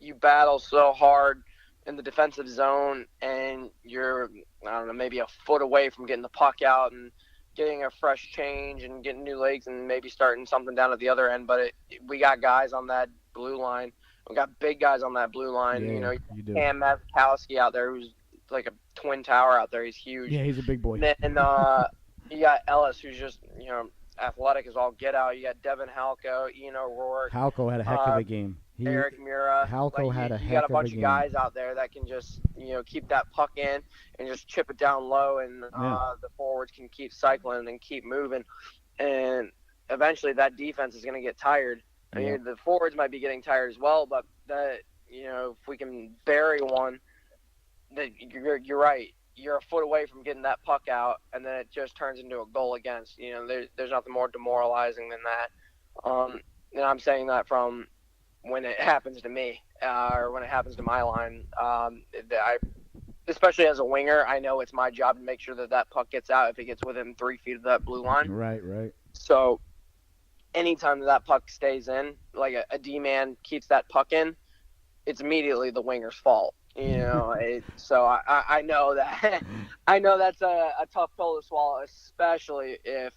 you battle so hard in the defensive zone, and you're, I don't know, maybe a foot away from getting the puck out and getting a fresh change and getting new legs and maybe starting something down at the other end. But we got guys on that blue line. We got big guys on that blue line. Yeah, you do. Cam Mazkowski out there, who's like a twin tower out there. He's huge. Yeah, he's a big boy. And you got Ellis, who's just, athletic as all get out. You got Devin Halko, Ian O'Rourke. Halko had a heck of a game. Eric Mura. Halko had a heck of a game. You got a bunch of guys out there that can just, keep that puck in and just chip it down low, and the forwards can keep cycling and keep moving. And eventually that defense is going to get tired. I mean, the forwards might be getting tired as well, but if we can bury one, you're right. You're a foot away from getting that puck out, and then it just turns into a goal against. There's nothing more demoralizing than that. And I'm saying that from when it happens to me, or when it happens to my line. Especially as a winger, I know it's my job to make sure that puck gets out if it gets within 3 feet of that blue line. Right. So anytime that puck stays in, like a D-man keeps that puck in, it's immediately the winger's fault. So I know that I know that's a tough pill to swallow, especially if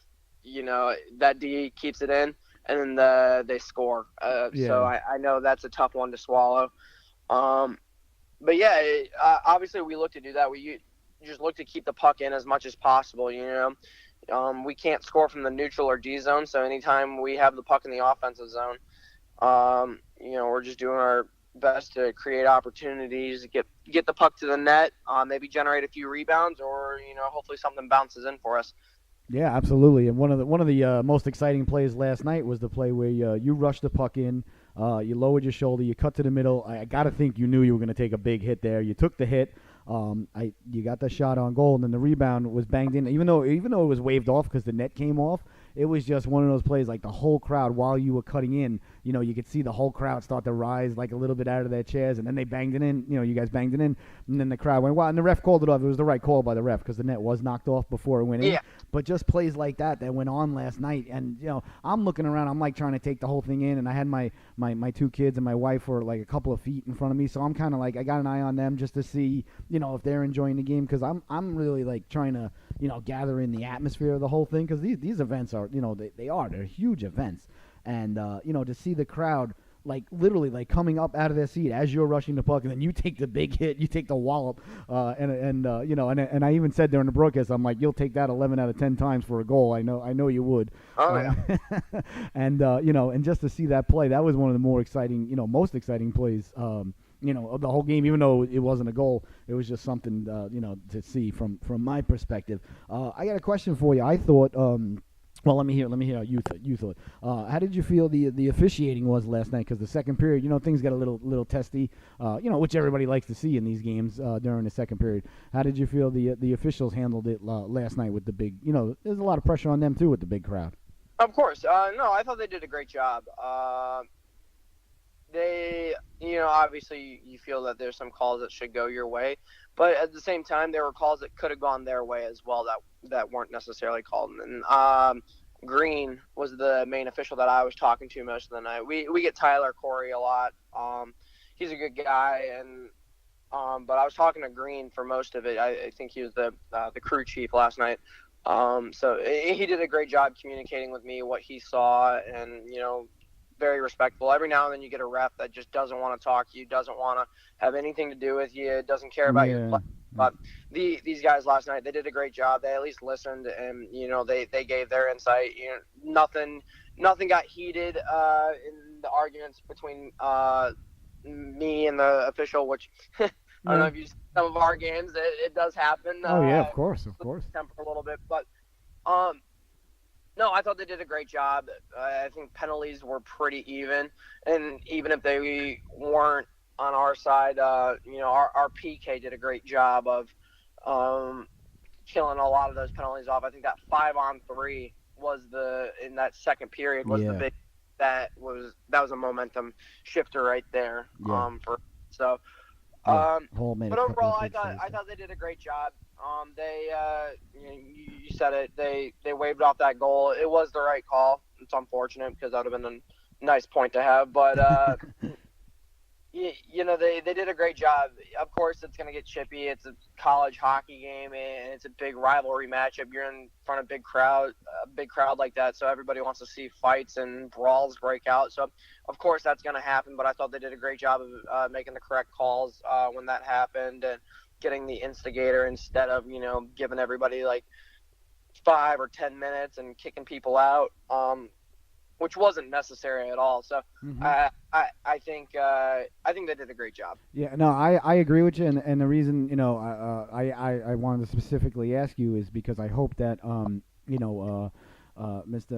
that D keeps it in and then they score. So I know that's a tough one to swallow. But yeah, obviously we look to do that. We just look to keep the puck in as much as possible. We can't score from the neutral or D zone, so anytime we have the puck in the offensive zone, we're just doing our best to create opportunities, get the puck to the net, maybe generate a few rebounds, or hopefully something bounces in for us. Yeah, absolutely. And one of the most exciting plays last night was the play where you rushed the puck in, you lowered your shoulder, you cut to the middle. I got to think you knew you were going to take a big hit there. You took the hit. You got the shot on goal, and then the rebound was banged in. Even though it was waved off because the net came off, it was just one of those plays, like the whole crowd, while you were cutting in, you could see the whole crowd start to rise like a little bit out of their chairs, and then they banged it in. You guys banged it in, and then the crowd went wild, and the ref called it off. It was the right call by the ref because the net was knocked off before it went in. Yeah. But just plays like that went on last night, and I'm looking around, I'm like trying to take the whole thing in, and I had my 2 kids and my wife were like a couple of feet in front of me, so I'm kind of like, I got an eye on them just to see, if they're enjoying the game, because I'm really like trying to gather in the atmosphere of the whole thing, because these events are they're huge events, and to see the crowd like literally like coming up out of their seat as you're rushing the puck, and then you take the big hit, you take the wallop, and I even said during the broadcast, I'm like, you'll take that 11 out of 10 times for a goal. I know you would. Oh yeah. And just to see that play, that was one of the more exciting, most exciting plays. Of the whole game, even though it wasn't a goal, it was just something, to see from my perspective. I got a question for you. I thought, well, let me hear how you thought. How did you feel the officiating was last night? Because the second period, things got a little testy, which everybody likes to see in these games during the second period. How did you feel the officials handled it last night with the big, there's a lot of pressure on them too with the big crowd. Of course. No, I thought they did a great job. They, obviously you feel that there's some calls that should go your way, but at the same time, there were calls that could have gone their way as well that weren't necessarily called. And Green was the main official that I was talking to most of the night. We get Tyler Corey a lot. He's a good guy, and but I was talking to Green for most of it. I think he was the crew chief last night. So he did a great job communicating with me what he saw, and very respectful. Every now and then you get a ref that just doesn't want to talk to you, doesn't want to have anything to do with you, doesn't care about your play. But these guys last night, they did a great job. They at least listened, and they gave their insight. Nothing got heated in the arguments between me and the official, which I don't know if you see some of our games, it does happen. Of course. Temper a little bit, but no, I thought they did a great job. I think penalties were pretty even, and even if they weren't on our side, our PK did a great job of killing a lot of those penalties off. I think that 5-on-3 was in that second period was the big that was a momentum shifter right there. But overall, I thought they did a great job. They you said it. They waved off that goal. It was the right call. It's unfortunate because that would have been a nice point to have. But They did a great job. Of course, it's going to get chippy. It's a college hockey game, and it's a big rivalry matchup. You're in front of a big crowd like that, so everybody wants to see fights and brawls break out. So, of course, that's going to happen. But I thought they did a great job of making the correct calls when that happened and getting the instigator instead of giving everybody like 5 or 10 minutes and kicking people out. Which wasn't necessary at all. So I think they did a great job. Yeah, no, I agree with you, and the reason I wanted to specifically ask you is because I hope that Mr.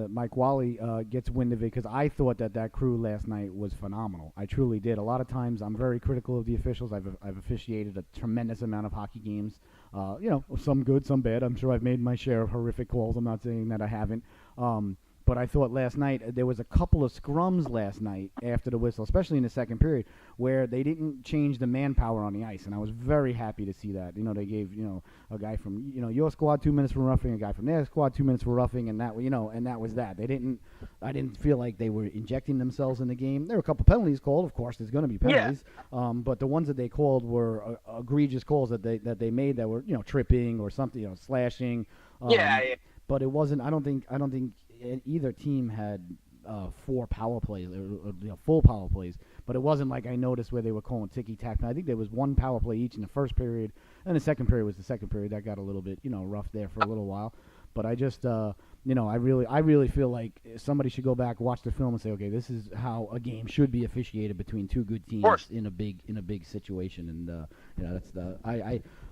Mike Wally gets wind of it, because I thought that crew last night was phenomenal. I truly did. A lot of times I'm very critical of the officials. I've officiated a tremendous amount of hockey games. Some good, some bad. I'm sure I've made my share of horrific calls. I'm not saying that I haven't. But I thought last night there was a couple of scrums last night after the whistle, especially in the second period, where they didn't change the manpower on the ice, and I was very happy to see that. They gave a guy from your squad 2 minutes for roughing, a guy from their squad 2 minutes for roughing, and that was that. I didn't feel like they were injecting themselves in the game. There were a couple penalties called, of course. There's going to be penalties, but the ones that they called were egregious calls that they made that were tripping or something, slashing. But it wasn't. I don't think either team had 4 power plays or full power plays, but it wasn't like I noticed where they were calling ticky-tack. I think there was 1 power play each in the first period, and the second period was the second period. That got a little bit rough there for a little while. But I just I really feel like somebody should go back, watch the film, and say, okay, this is how a game should be officiated between 2 good teams in a big situation. And that's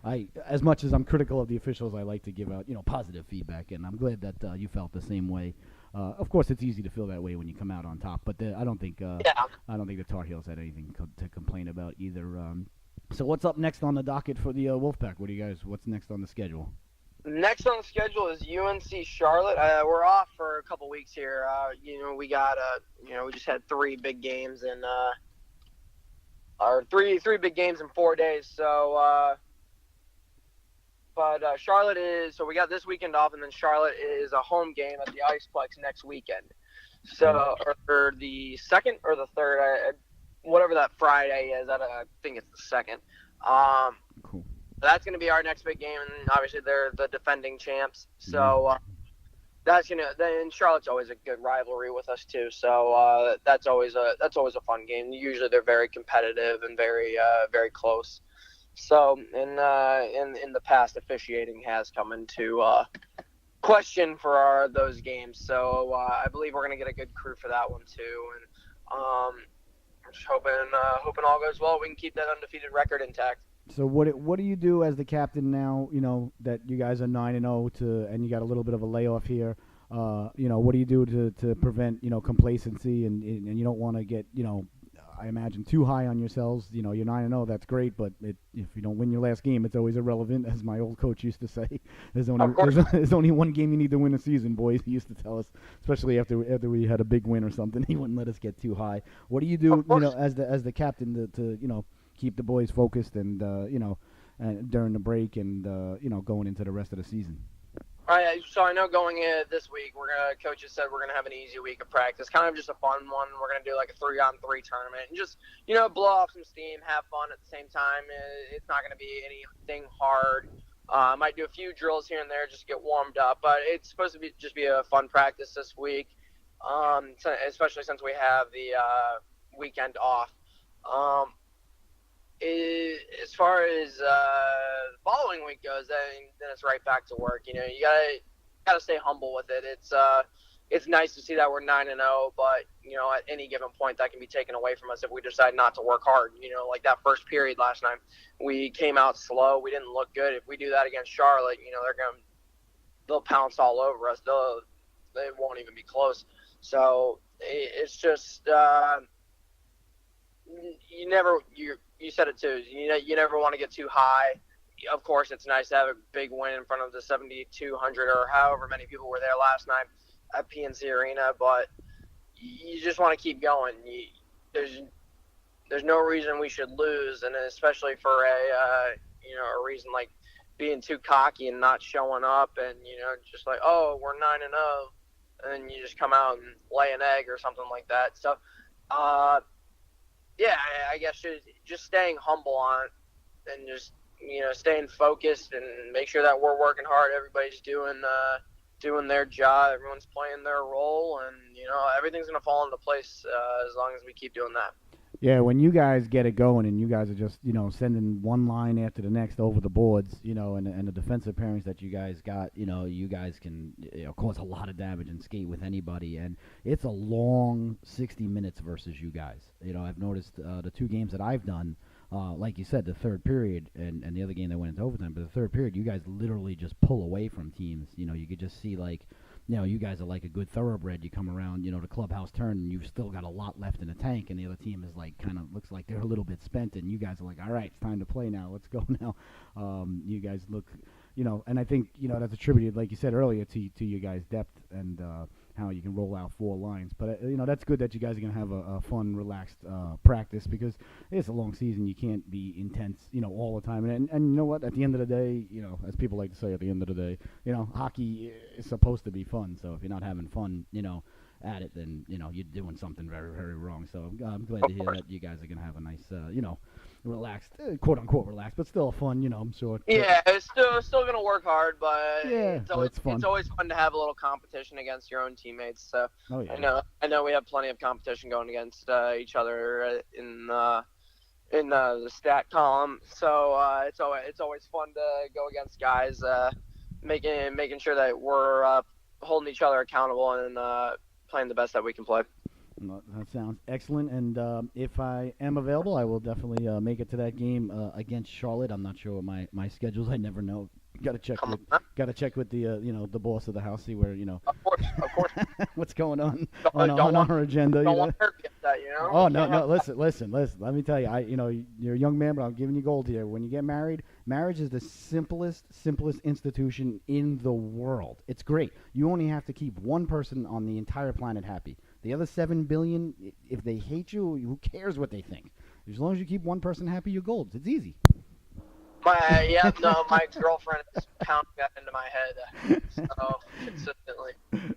I as much as I'm critical of the officials, I like to give out positive feedback, and I'm glad that you felt the same way. Of course, it's easy to feel that way when you come out on top, but I don't think the Tar Heels had anything to complain about either. So what's up next on the docket for the Wolfpack? What's next on the schedule? Next on the schedule is UNC Charlotte. We're off for a couple weeks here. We got we just had 3 big games in three big games in 4 days. So, but Charlotte is, so we got this weekend off, and then Charlotte is a home game at the Iceplex next weekend. So, or the 2nd or the 3rd, whatever that Friday is. I think it's the 2nd. Cool. That's going to be our next big game, and obviously they're the defending champs. So that's then Charlotte's always a good rivalry with us too. So that's always a fun game. Usually they're very competitive and very close. So in the past, officiating has come into question for those games. So I believe we're going to get a good crew for that one too, and I'm just hoping all goes well. We can keep that undefeated record intact. So what do you do as the captain now? That you guys are 9-0 and you got a little bit of a layoff here. What do you do to prevent complacency and you don't want to get I imagine too high on yourselves. You're 9-0. That's great, but if you don't win your last game, it's always irrelevant, as my old coach used to say. There's only one game you need to win a season, boys. He used to tell us, especially after we had a big win or something. He wouldn't let us get too high. What do you do, as the captain to keep the boys focused and and during the break and going into the rest of the season? All right, so I know going in this week, coach has said we're gonna have an easy week of practice, kind of just a fun one. We're gonna do like a 3-on-3 tournament and just blow off some steam, have fun at the same time. It's not gonna be anything hard. Might do a few drills here and there just to get warmed up, but it's supposed to be a fun practice this week, especially since we have the weekend off. As far as the following week goes, then it's right back to work. You gotta stay humble with it. It's nice to see that we're 9-0, but at any given point that can be taken away from us if we decide not to work hard. Like that first period last night, we came out slow. We didn't look good. If we do that against Charlotte, they'll pounce all over us. They won't even be close. So it's just you said it too. You never want to get too high. Of course, it's nice to have a big win in front of the 7,200 or however many people were there last night at PNC Arena, but you just want to keep going. There's no reason we should lose, and especially for a reason like being too cocky and not showing up, and just like, oh, we're 9-0, and then you just come out and lay an egg or something like that. So. yeah, I guess just staying humble on it and just staying focused and make sure that we're working hard. Everybody's doing their job. Everyone's playing their role, and everything's gonna fall into place as long as we keep doing that. Yeah, when you guys get it going and you guys are just, sending one line after the next over the boards, and the defensive pairings that you guys got, you guys can cause a lot of damage and skate with anybody. And it's a long 60 minutes versus you guys. I've noticed the two games that I've done, like you said, the third period and the other game that went into overtime, but the third period, you guys literally just pull away from teams. You could just see, like, you guys are like a good thoroughbred. You come around, the clubhouse turn, and you've still got a lot left in the tank, and the other team is like kind of looks like they're a little bit spent, and you guys are like, all right, it's time to play now. Let's go now. You guys look, and I think, that's attributed, like you said earlier, to you guys' depth and how you can roll out four lines. But, that's good that you guys are going to have a fun, relaxed practice because it's a long season. You can't be intense, all the time. And you know what? At the end of the day, as people like to say at the end of the day, hockey is supposed to be fun. So if you're not having fun, at it, then, you're doing something very, very wrong. So I'm glad to hear that you guys are going to have a nice, relaxed, quote unquote relaxed, but still fun, I'm sure. Yeah, it's still gonna work hard, but yeah, it's fun. It's always fun to have a little competition against your own teammates. So oh, yeah. I know we have plenty of competition going against each other in the stat column. So it's always fun to go against guys, making sure that we're holding each other accountable and playing the best that we can play. Well, that sounds excellent, and if I am available, I will definitely make it to that game against Charlotte. I'm not sure what my schedules. I never know. Got to check with the the boss of the house, see where Of course. what's going on our agenda. Don't want her to get that, Oh no! Listen. Let me tell you, you're a young man, but I'm giving you gold here. When you get married, marriage is the simplest institution in the world. It's great. You only have to keep one person on the entire planet happy. The other 7 billion, if they hate you, who cares what they think? As long as you keep one person happy, you're gold. It's easy. My girlfriend is pounding that into my head so consistently.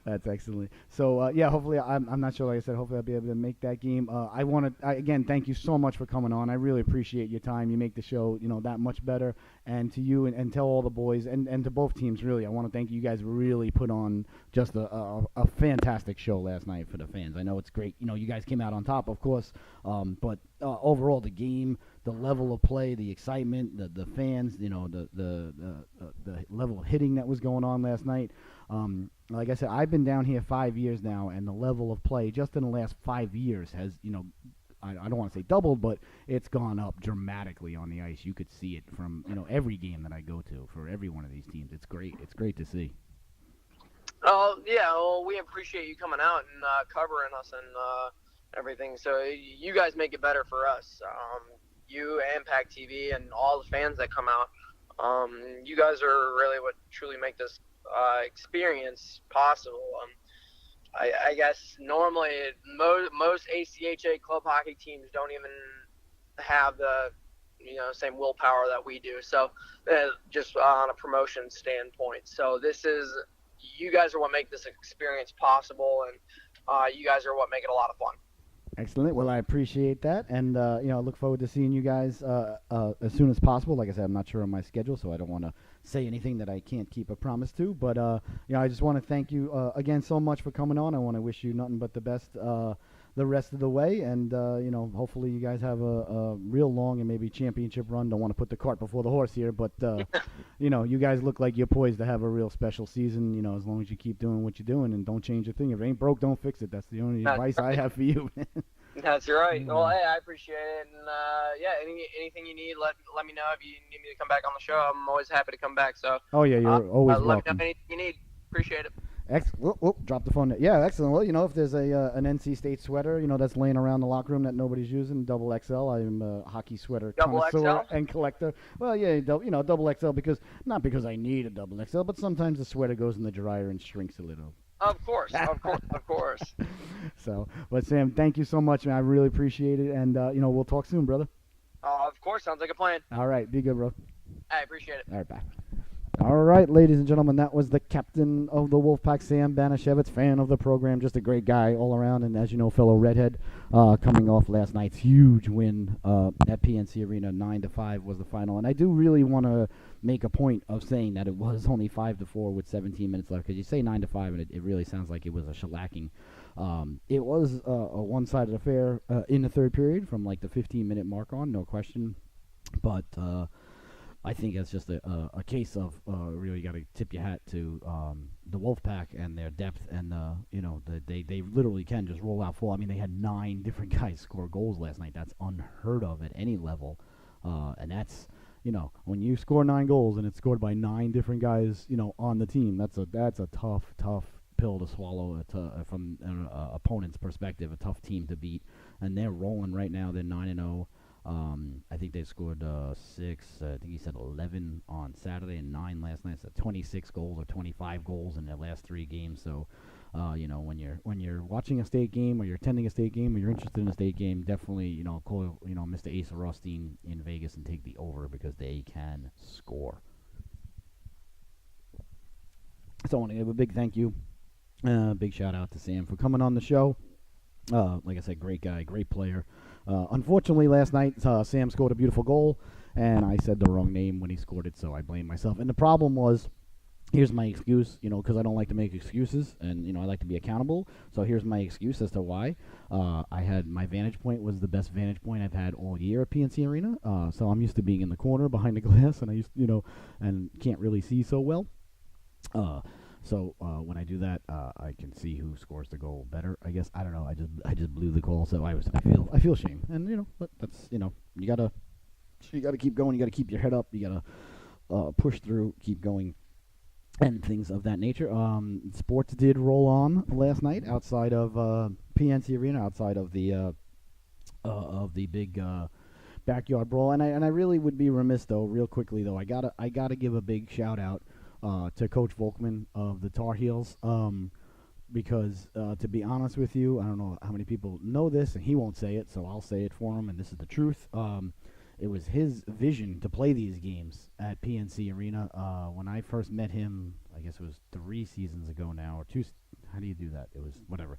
That's excellent. So hopefully I'm not sure. Like I said, hopefully I'll be able to make that game. I want to again thank you so much for coming on. I really appreciate your time. You make the show that much better. And to you and tell all the boys and to both teams really, I want to thank you guys. Really put on just a fantastic show last night for the fans. I know it's great. You guys came out on top, of course. But overall the game, the level of play, the excitement, the fans, the level of hitting that was going on last night. Like I said, I've been down here 5 years now, and the level of play just in the last 5 years has, I don't want to say doubled, but it's gone up dramatically on the ice. You could see it from, every game that I go to for every one of these teams. It's great. It's great to see. Oh, yeah. Well, we appreciate you coming out and covering us and everything. So you guys make it better for us. You, Impact TV, and all the fans that come out. You guys are really what truly make this experience possible. I guess normally most ACHA club hockey teams don't even have the same willpower that we do. So just on a promotion standpoint. So you guys are what make this experience possible, and you guys are what make it a lot of fun. Excellent. Well, I appreciate that, and I look forward to seeing you guys as soon as possible. Like I said, I'm not sure on my schedule, so I don't want to say anything that I can't keep a promise to. But I just want to thank you again so much for coming on. I want to wish you nothing but the best the rest of the way, and hopefully you guys have a real long and maybe championship run. Don't want to put the cart before the horse here, but you guys look like you're poised to have a real special season. As long as you keep doing what you're doing and don't change a thing. If it ain't broke, don't fix it. That's the only advice I have for you. That's right. Well, hey, I appreciate it, and anything you need, let me know. If you need me to come back on the show, I'm always happy to come back. So you're always welcome. Let me know anything you need. Appreciate it. Drop the phone. Yeah, excellent. Well, if there's an NC State sweater, that's laying around the locker room that nobody's using, double XL. I'm a hockey sweater connoisseur and collector. Well, yeah, double XL not because I need a double XL, but sometimes the sweater goes in the dryer and shrinks a little. Of course. So, but Sam, thank you so much, man. I really appreciate it, and we'll talk soon, brother. Of course, sounds like a plan. All right, be good, bro. I appreciate it. All right, bye. All right, ladies and gentlemen, that was the captain of the Wolfpack, Sam Banashevitz, fan of the program, just a great guy all around, and as you know, fellow redhead, coming off last night's huge win at PNC Arena. 9-5 was the final, and I do really want to make a point of saying that it was only 5-4 with 17 minutes left, because you say 9-5, and it really sounds like it was a shellacking. It was a one-sided affair in the third period from like the 15-minute mark on, no question, but I think that's just a case of really got to tip your hat to the Wolfpack and their depth, and they literally can just roll out full. I mean, they had 9 different guys score goals last night. That's unheard of at any level, and that's when you score 9 goals and it's scored by 9 different guys on the team. That's a tough pill to swallow from an opponent's perspective. A tough team to beat, and they're rolling right now. They're 9-0. I think they scored 6. I think he said 11 on Saturday and 9 last night. So 26 goals or 25 goals in their last 3 games. So, when you're watching a state game or you're attending a state game or you're interested in a state game, definitely call Mr. Asa Rothstein in Vegas and take the over, because they can score. So I want to give a big thank you, big shout out to Sam for coming on the show. Like I said, great guy, great player. Unfortunately, last night, Sam scored a beautiful goal, and I said the wrong name when he scored it, so I blame myself. And the problem was, here's my excuse, because I don't like to make excuses, and, I like to be accountable. So here's my excuse as to why. I had my vantage point was the best vantage point I've had all year at PNC Arena. So I'm used to being in the corner behind the glass, and I used, and can't really see so well. So when I do that, I can see who scores the goal better. I guess I don't know. I just blew the goal, so I feel shame, and but that's you gotta keep going. You gotta keep your head up. You gotta push through, keep going, and things of that nature. Sports did roll on last night outside of PNC Arena, outside of the big backyard brawl, and I really would be remiss though. Real quickly though, I gotta give a big shout out to Coach Volkman of the Tar Heels, because to be honest with you, I don't know how many people know this, and he won't say it, so I'll say it for him, and this is the truth. It was his vision to play these games at PNC Arena. When I first met him, I guess it was 3 seasons ago now, or 2. How do you do that? It was whatever.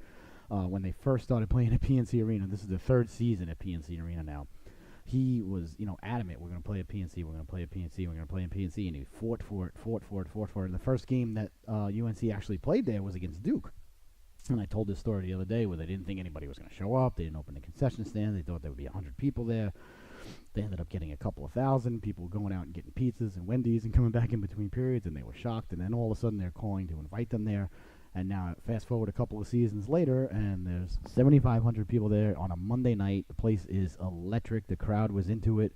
When they first started playing at PNC Arena, this is the 3rd season at PNC Arena now. He was, adamant, we're going to play at PNC, we're going to play at PNC, we're going to play at PNC, and he fought for it. And the first game that UNC actually played there was against Duke. And I told this story the other day where they didn't think anybody was going to show up. They didn't open the concession stand. They thought there would be 100 people there. They ended up getting a couple of thousand people going out and getting pizzas and Wendy's and coming back in between periods, and they were shocked. And then all of a sudden they're calling to invite them there. And now, fast forward a couple of seasons later, and there's 7,500 people there on a Monday night. The place is electric. The crowd was into it.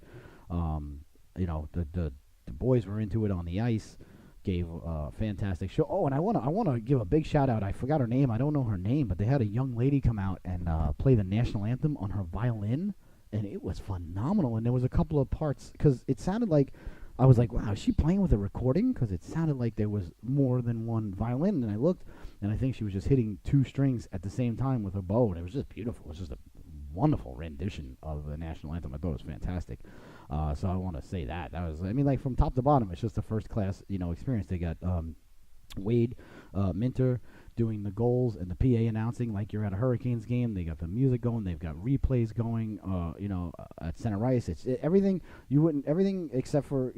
The boys were into it on the ice. Gave a fantastic show. Oh, and I want to give a big shout out. I forgot her name. I don't know her name, but they had a young lady come out and play the national anthem on her violin, and it was phenomenal. And there was a couple of parts, because it sounded like, I was like, wow, is she playing with a recording? Because it sounded like there was more than one violin. And I looked, and I think she was just hitting 2 strings at the same time with her bow. And it was just beautiful. It was just a wonderful rendition of the national anthem. I thought it was fantastic. So I want to say that. That was, from top to bottom, it's just a first-class, experience. They got Wade Minter doing the goals and the PA announcing like you're at a Hurricanes game. They got the music going. They've got replays going. At center ice, everything except for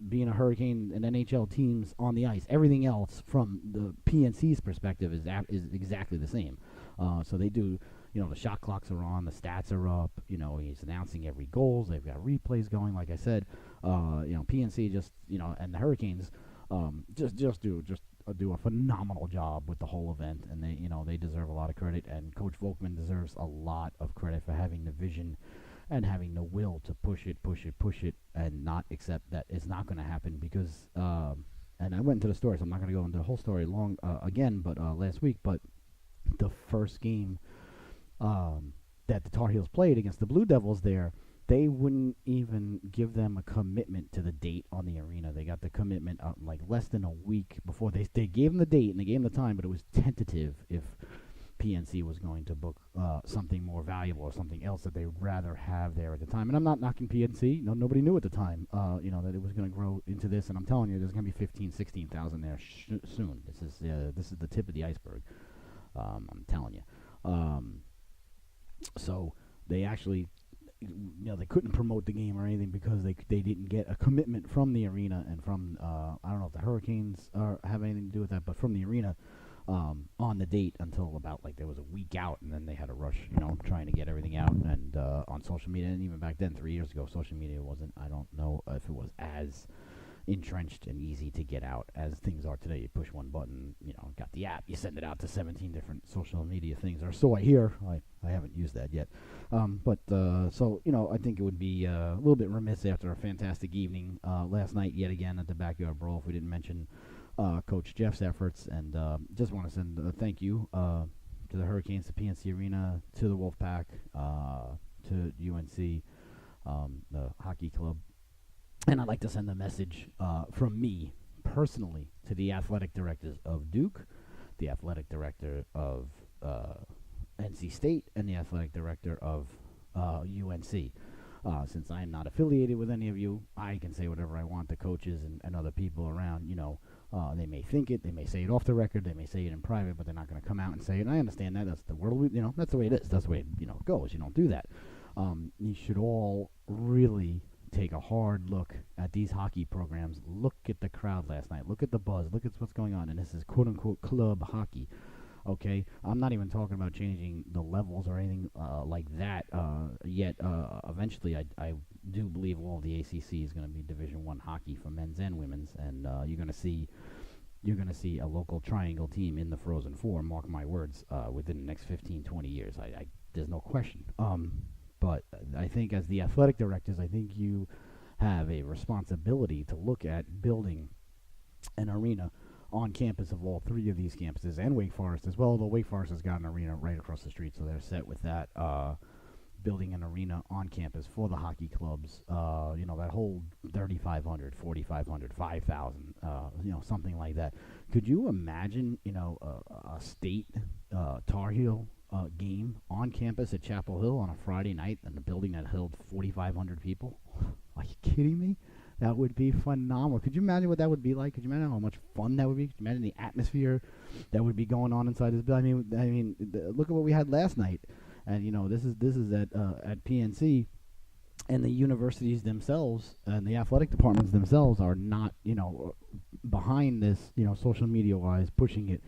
being a Hurricane and NHL teams on the ice. Everything else from the PNC's perspective is exactly the same. So they do. The shot clocks are on. The stats are up. He's announcing every goals. They've got replays going. Like I said, PNC just and the Hurricanes just do a phenomenal job with the whole event, and they deserve a lot of credit, and Coach Volkman deserves a lot of credit for having the vision and having the will to push it, and not accept that it's not going to happen, because and I went into the story, so I'm not going to go into the whole story again, but last week, but the first game that the Tar Heels played against the Blue Devils there, they wouldn't even give them a commitment to the date on the arena. They got the commitment like less than a week before. They gave them the date and they gave them the time, but it was tentative if PNC was going to book something more valuable or something else that they'd rather have there at the time. And I'm not knocking PNC. No, nobody knew at the time, that it was going to grow into this. And I'm telling you, there's going to be 15, 16,000 there soon. This is the tip of the iceberg. I'm telling you. So they actually, they couldn't promote the game or anything because they didn't get a commitment from the arena and from I don't know if the Hurricanes have anything to do with that, but from the arena on the date until about there was a week out, and then they had to rush, trying to get everything out and on social media. And even back then, 3 years ago, social media wasn't. I don't know if it was as entrenched and easy to get out as things are today. You push one button, got the app, you send it out to 17 different social media things, or so I hear. I haven't used that yet. So I think it would be a little bit remiss after a fantastic evening last night yet again at the Backyard Brawl if we didn't mention Coach Jeff's efforts, and just want to send a thank you to the Hurricanes, to PNC Arena, to the Wolfpack, to UNC, the hockey club. And I'd like to send a message from me personally to the athletic directors of Duke, the athletic director of NC State, and the athletic director of UNC. Since I am not affiliated with any of you, I can say whatever I want to coaches and other people around. They may think it, they may say it off the record, they may say it in private, but they're not going to come out and say it. And I understand that. That's the world. That's the way it is. That's the way it goes. You don't do that. You should all really take a hard look at these hockey programs. Look at the crowd last night. Look at the buzz. Look at what's going on. And this is quote-unquote club hockey. Okay? I'm not even talking about changing the levels or anything like that yet. Eventually, I do believe all of the ACC is going to be Division I hockey for men's and women's. And you're going to see a local triangle team in the Frozen Four, mark my words, within the next 15, 20 years. There's no question. But I think as the athletic directors, I think you have a responsibility to look at building an arena on campus of all three of these campuses, and Wake Forest as well, although Wake Forest has got an arena right across the street, so they're set with that, building an arena on campus for the hockey clubs, that whole 3,500, 4,500, 5,000, something like that. Could you imagine, a state Tar Heel game on campus at Chapel Hill on a Friday night in a building that held 4,500 people? Are you kidding me? That would be phenomenal. Could you imagine what that would be like? Could you imagine how much fun that would be? Could you imagine the atmosphere that would be going on inside this building? Look at what we had last night. And this is at PNC, and the universities themselves and the athletic departments themselves are not behind this social media wise, pushing it,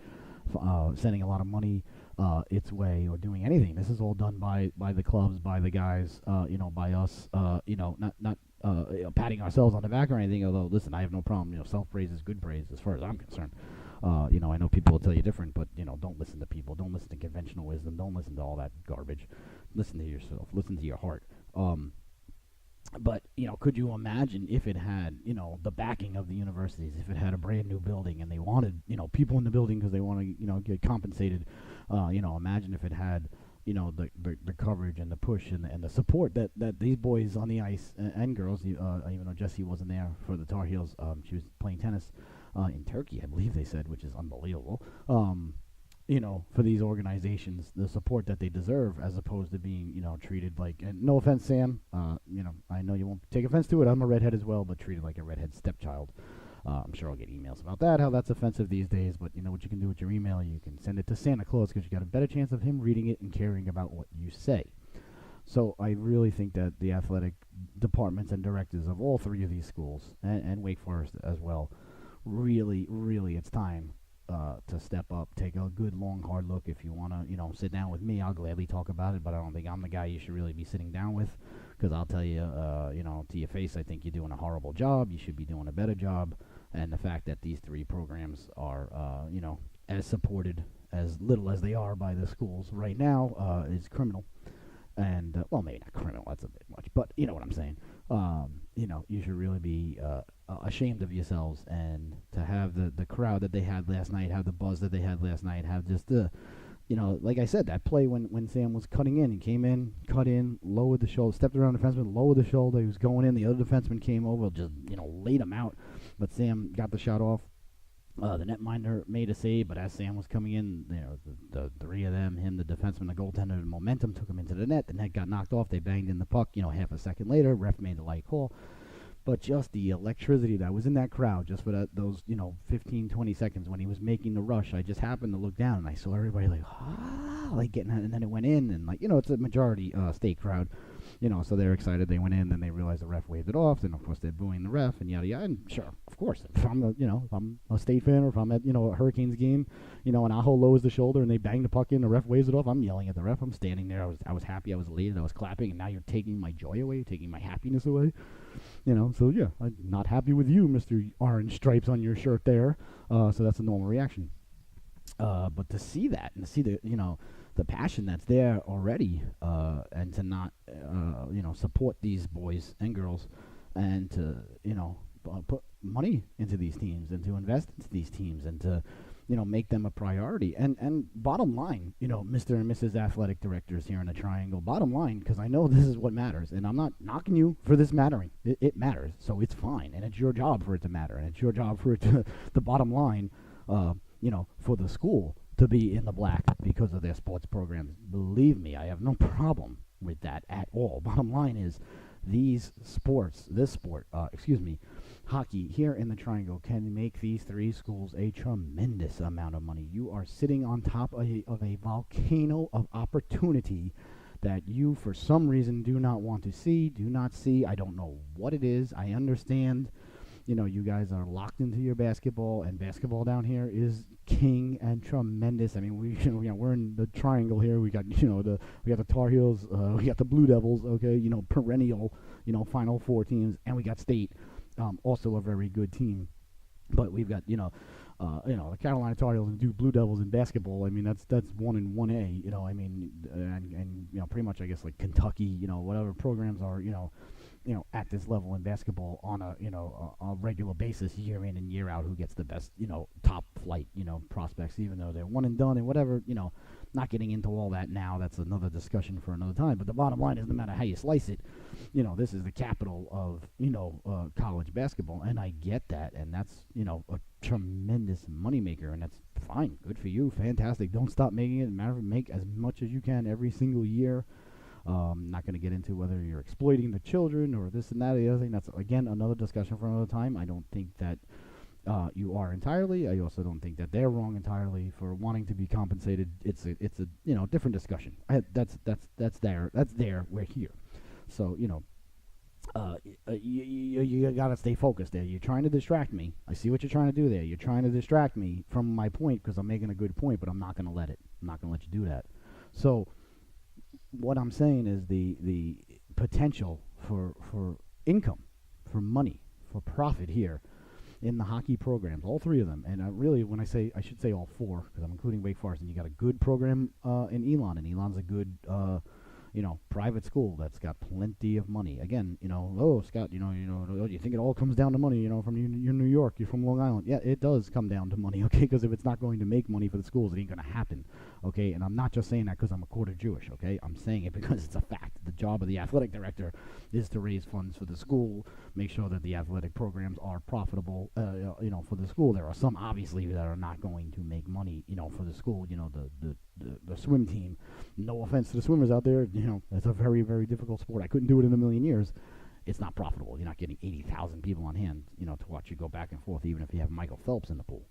sending a lot of money its way, or doing anything. This is all done by the clubs, by the guys, by us, not patting ourselves on the back or anything. Although, listen, I have no problem. Self-praise is good praise as far as I'm concerned. I know people will tell you different, but don't listen to people. Don't listen to conventional wisdom. Don't listen to all that garbage. Listen to yourself. Listen to your heart. But could you imagine if it had the backing of the universities, if it had a brand new building and they wanted people in the building because they want to get compensated. Imagine if it had the coverage and the push and the support that these boys on the ice and girls, even though Jessie wasn't there for the Tar Heels, she was playing tennis in Turkey, I believe they said, which is unbelievable. For these organizations, the support that they deserve, as opposed to being, treated like, and no offense, Sam, I know you won't take offense to it. I'm a redhead as well, but treated like a redhead stepchild. I'm sure I'll get emails about that, how that's offensive these days, but you know what you can do with your email? You can send it to Santa Claus because you got a better chance of him reading it and caring about what you say. So I really think that the athletic departments and directors of all three of these schools, and Wake Forest as well, really, it's time to step up, take a good, long, hard look. If you want to, sit down with me, I'll gladly talk about it, but I don't think I'm the guy you should really be sitting down with, because I'll tell you, to your face, I think you're doing a horrible job. You should be doing a better job, and the fact that these three programs are, as supported as little as they are by the schools right now is criminal. And, well, maybe not criminal, that's a bit much, but you know what I'm saying. You should really be ashamed of yourselves, and to have the crowd that they had last night, have the buzz that they had last night, have just the, like I said, that play when Sam was cutting in, he came in, cut in, lowered the shoulder, stepped around the defenseman, lowered the shoulder, he was going in, the other defenseman came over, just, laid him out, but Sam got the shot off, The netminder made a save, but as Sam was coming in, the three of them, him, the defenseman, the goaltender, the momentum took him into the net. The net got knocked off. They banged in the puck. Half a second later, ref made the light call. But just the electricity that was in that crowd, just for those 15, 20 seconds when he was making the rush, I just happened to look down and I saw everybody like getting that, and then it went in, and it's a majority state crowd. So they're excited. They went in, then they realized the ref waved it off. Then of course they're booing the ref and yada yada. And sure, of course, if I'm if I'm a state fan or if I'm at a Hurricanes game, and Aho lowers the shoulder and they bang the puck in, the ref waves it off. I'm yelling at the ref. I'm standing there. I was happy. I was elated. I was clapping. And now you're taking my joy away, taking my happiness away. So yeah, I'm not happy with you, Mr. Orange Stripes on your shirt there. So that's a normal reaction. But to see that and to see the passion that's there already, and to not, support these boys and girls, and to, put money into these teams and to invest into these teams and to, make them a priority. And bottom line, Mr. and Mrs. Athletic Directors here in the Triangle, bottom line, because I know this is what matters, and I'm not knocking you for this mattering. It matters, so it's fine, and it's your job for it to matter, and it's your job for it to, the bottom line, for the school to be in the black because of their sports programs. Believe me, I have no problem with that at all. Bottom line is, this sport, hockey here in the Triangle can make these three schools a tremendous amount of money. You are sitting on top of a volcano of opportunity that you, for some reason, do not want to see, do not see. I don't know what it is. I understand, you guys are locked into your basketball, and basketball down here is king and tremendous. I mean, we're in the Triangle here. We got, we got the Tar Heels, we got the Blue Devils, okay, perennial, Final Four teams, and we got State, also a very good team. But we've got, the Carolina Tar Heels and Duke Blue Devils in basketball. I mean, that's 1 and 1A, and pretty much, I guess, like Kentucky, whatever programs are, at this level in basketball on a regular basis, year in and year out, who gets the best, top flight, prospects, even though they're one and done and whatever, not getting into all that now. That's another discussion for another time. But the bottom line is, no matter how you slice it, this is the capital of, college basketball. And I get that. And that's, a tremendous moneymaker. And that's fine. Good for you. Fantastic. Don't stop making it. Make as much as you can every single year. Not going to get into whether you're exploiting the children or this and that or the other thing. That's, again, another discussion for another time. I don't think that you are entirely. I also don't think that they're wrong entirely for wanting to be compensated. It's a different discussion. That's there. We're here. So you got to stay focused there. You're trying to distract me. I see what you're trying to do there. You're trying to distract me from my point because I'm making a good point, but I'm not going to let it. I'm not going to let you do that. So what I'm saying is the potential for income, for money, for profit here in the hockey programs, all three of them. And really, when I should say all four, because I'm including Wake Forest. And you got a good program in Elon, and Elon's a good private school that's got plenty of money. Again, Scott, you think it all comes down to money, from you're New York, you're from Long Island. Yeah, it does come down to money, okay? Because if it's not going to make money for the schools, it ain't going to happen, okay? And I'm not just saying that because I'm a quarter Jewish, okay? I'm saying it because it's a fact. The job of the athletic director is to raise funds for the school, make sure that the athletic programs are profitable, for the school. There are some, obviously, that are not going to make money, for the school. The swim team. No offense to the swimmers out there, it's a very, very difficult sport. I couldn't do it in a million years. It's not profitable. You're not getting 80,000 people on hand, to watch you go back and forth, even if you have Michael Phelps in the pool.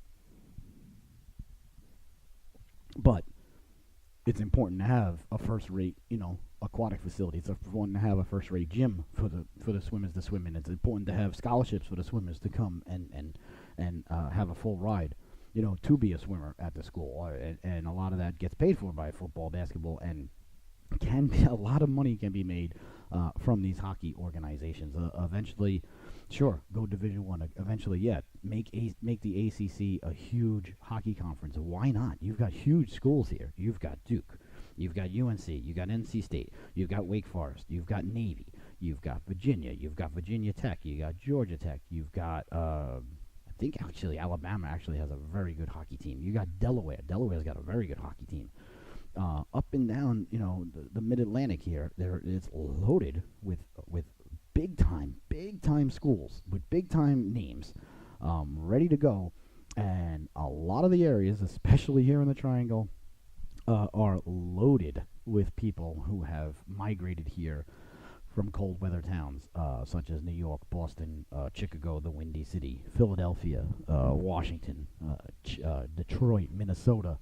But it's important to have a first-rate, aquatic facility. It's important to have a first-rate gym for the swimmers to swim in. It's important to have scholarships for the swimmers to come and have a full ride, to be a swimmer at the school. And a lot of that gets paid for by football, basketball, and a lot of money can be made from these hockey organizations. Eventually, sure, go Division I. Eventually, yeah, make the ACC a huge hockey conference. Why not? You've got huge schools here. You've got Duke. You've got UNC. You've got NC State. You've got Wake Forest. You've got Navy. You've got Virginia. You've got Virginia Tech. You got Georgia Tech. You've got I think actually Alabama actually has a very good hockey team. You got Delaware. Delaware's got a very good hockey team. Up and down, the Mid-Atlantic here, it's loaded with big time schools with big time names, ready to go. And a lot of the areas, especially here in the Triangle, are loaded with people who have migrated here from cold weather towns such as New York, Boston, Chicago, the Windy City, Philadelphia, Washington, Detroit, Minnesota,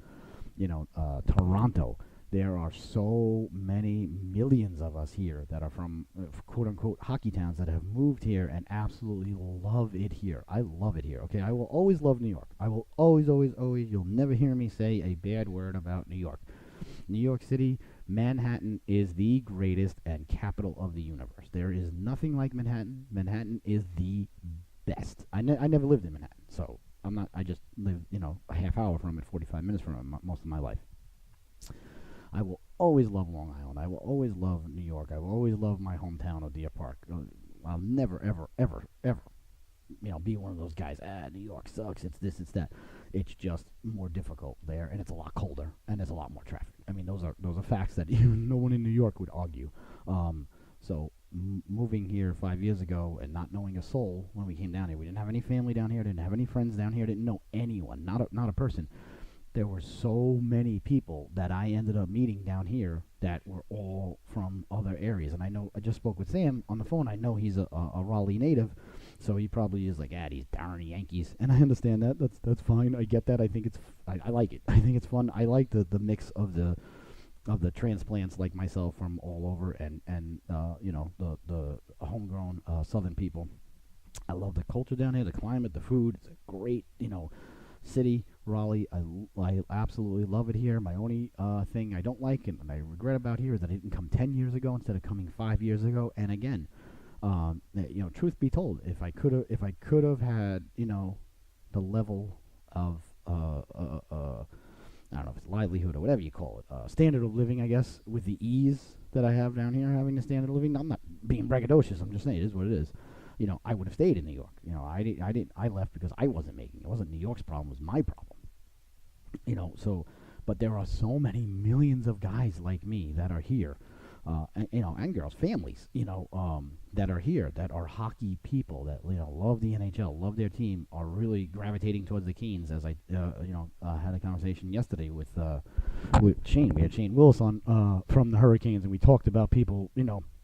Toronto. There are so many millions of us here that are from quote unquote hockey towns that have moved here and absolutely love it here. I love it here. Okay, I will always love New York. I will always, always, always. You'll never hear me say a bad word about New York. New York City, Manhattan is the greatest and capital of the universe. There is nothing like Manhattan. Manhattan is the best. I never lived in Manhattan, so I'm not. I just lived, a half hour from it, 45 minutes from it, most of my life. I will always love Long Island. I will always love New York. I will always love my hometown of Deer Park. I'll never, ever, ever, ever, be one of those guys. New York sucks. It's this, it's that. It's just more difficult there, and it's a lot colder, and there's a lot more traffic. I mean, those are facts that no one in New York would argue. So moving here 5 years ago and not knowing a soul when we came down here, we didn't have any family down here, didn't have any friends down here, didn't know anyone, not a person. There were so many people that I ended up meeting down here that were all from other areas. And I just spoke with Sam on the phone. I know he's a Raleigh native, so he probably is like, these darn Yankees. And I understand that. That's fine. I get that. I think I like it. I think it's fun. I like the mix of the transplants like myself from all over and the homegrown southern people. I love the culture down here, the climate, the food. It's a great, city, Raleigh. I absolutely love it here. My only thing I don't like and I regret about here is that I didn't come 10 years ago instead of coming 5 years ago. And again, truth be told, if I could have had, the level of I don't know if it's livelihood or whatever you call it, standard of living, I guess, with the ease that I have down here, having the standard of living. I'm not being braggadocious. I'm just saying it is what it is. I would have stayed in New York. I left because I wasn't making it. It wasn't New York's problem. It was my problem. But there are so many millions of guys like me that are here, and girls, families, that are here, that are hockey people, that, love the NHL, love their team, are really gravitating towards the Canes, as I, had a conversation yesterday with Shane. We had Shane Willis on, from the Hurricanes, and we talked about people,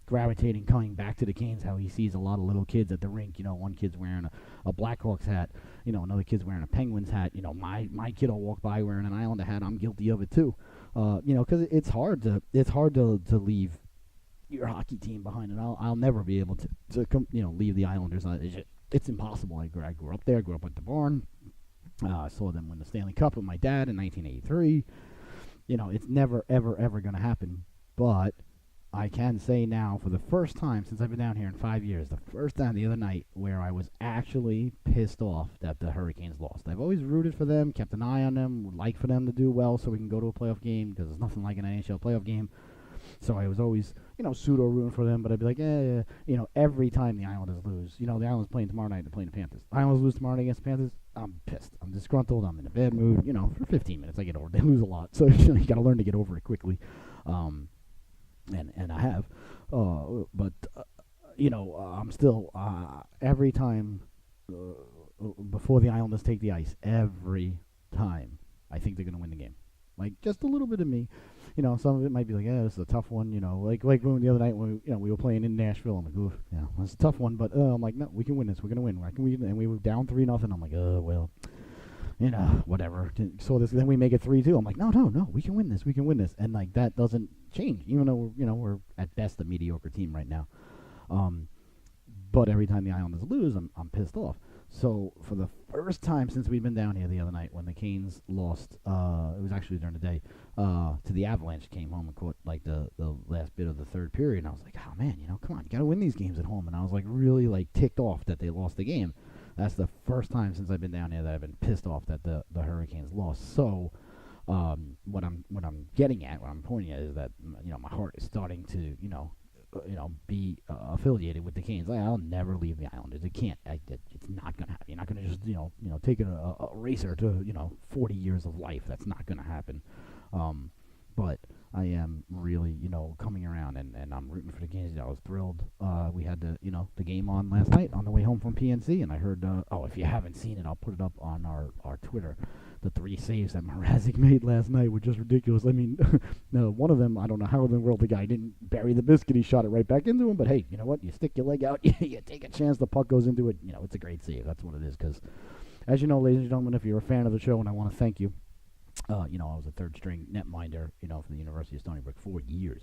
gravitating, coming back to the Canes, how he sees a lot of little kids at the rink. One kid's wearing a Blackhawks hat, another kid's wearing a Penguins hat. My kid will walk by wearing an Islander hat. I'm guilty of it too. Because it's hard to leave your hockey team behind, and I'll never be able to leave the Islanders. It's impossible. I grew up there, grew up at the barn. I saw them win the Stanley Cup with my dad in 1983. It's never, ever, ever going to happen. But I can say now, for the first time since I've been down here in 5 years, the first time the other night where I was actually pissed off that the Hurricanes lost. I've always rooted for them, kept an eye on them, would like for them to do well so we can go to a playoff game, because there's nothing like an NHL playoff game. So I was always, pseudo rooting for them, but I'd be like, every time the Islanders lose, the Islanders playing tomorrow night, they're playing the Panthers. Islanders lose tomorrow night against the Panthers, I'm pissed. I'm disgruntled. I'm in a bad mood. For 15 minutes I get over it. They lose a lot, so you got to learn to get over it quickly. And I have, but I'm still every time before the Islanders take the ice, every time I think they're gonna win the game. Like, just a little bit of me, some of it might be like, this is a tough one, like when the other night when we were playing in Nashville, I'm like, oof, it's a tough one, but I'm like, no, we can win this, we're gonna win. And we were down 3-0. I'm like, well, whatever. So then we make it 3-2. I'm like, no, we can win this. And like, that doesn't change, even though we're at best a mediocre team right now. But every time the Islanders lose, I'm pissed off. So for the first time since we've been down here the other night, when the Canes lost, it was actually during the day, to the Avalanche, came home and caught like the last bit of the third period, and I was like, oh man, come on, you gotta win these games at home. And I was like really like ticked off that they lost the game. That's the first time since I've been down here that I've been pissed off that the Hurricanes lost. So what I'm getting at, what I'm pointing at, is that my heart is starting to be affiliated with the Canes. I'll never leave the Islanders. It can't. It's not gonna happen. You're not gonna just take a racer to 40 years of life. That's not gonna happen. But I am really, coming around, and I'm rooting for the games. I was thrilled. We had the game on last night on the way home from PNC, and I heard, if you haven't seen it, I'll put it up on our Twitter. The 3 saves that Mrazek made last night were just ridiculous. I mean, no, one of them, I don't know how in the world the guy didn't bury the biscuit. He shot it right back into him, but hey, you know what? You stick your leg out, you take a chance, the puck goes into it. It's a great save. That's what it is, because as you know, ladies and gentlemen, if you're a fan of the show, and I want to thank you, I was a third-string netminder, for the University of Stony Brook 4 years.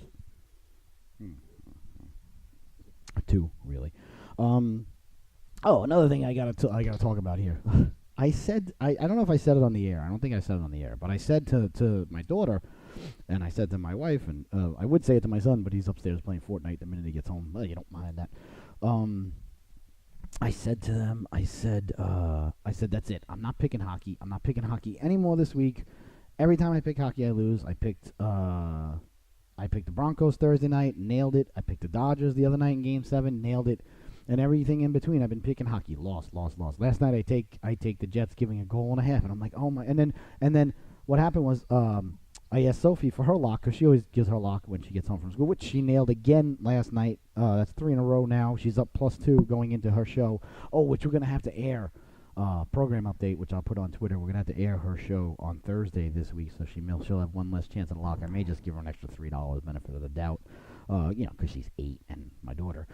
2, really. Another thing I gotta talk about here. I said, I don't know if I said it on the air. I don't think I said it on the air, but I said to my daughter, and I said to my wife, and I would say it to my son, but he's upstairs playing Fortnite the minute he gets home. Well, you don't mind that. I said to them, I said, that's it. I'm not picking hockey. I'm not picking hockey anymore this week. Every time I pick hockey, I lose. I picked the Broncos Thursday night, nailed it. I picked the Dodgers the other night in Game 7, nailed it. And everything in between, I've been picking hockey. Lost. Last night, I take the Jets giving a goal and a half, and I'm like, oh my! And then what happened was, I asked Sophie for her lock, because she always gives her lock when she gets home from school, which she nailed again last night. That's 3 in a row now. She's up +2 going into her show. Oh, which we're gonna have to air. Program update, which I'll put on Twitter. We're gonna have to air her show on Thursday this week, so she'll have one less chance at a lock. I may just give her an extra $3 benefit of the doubt, because she's 8 and my daughter.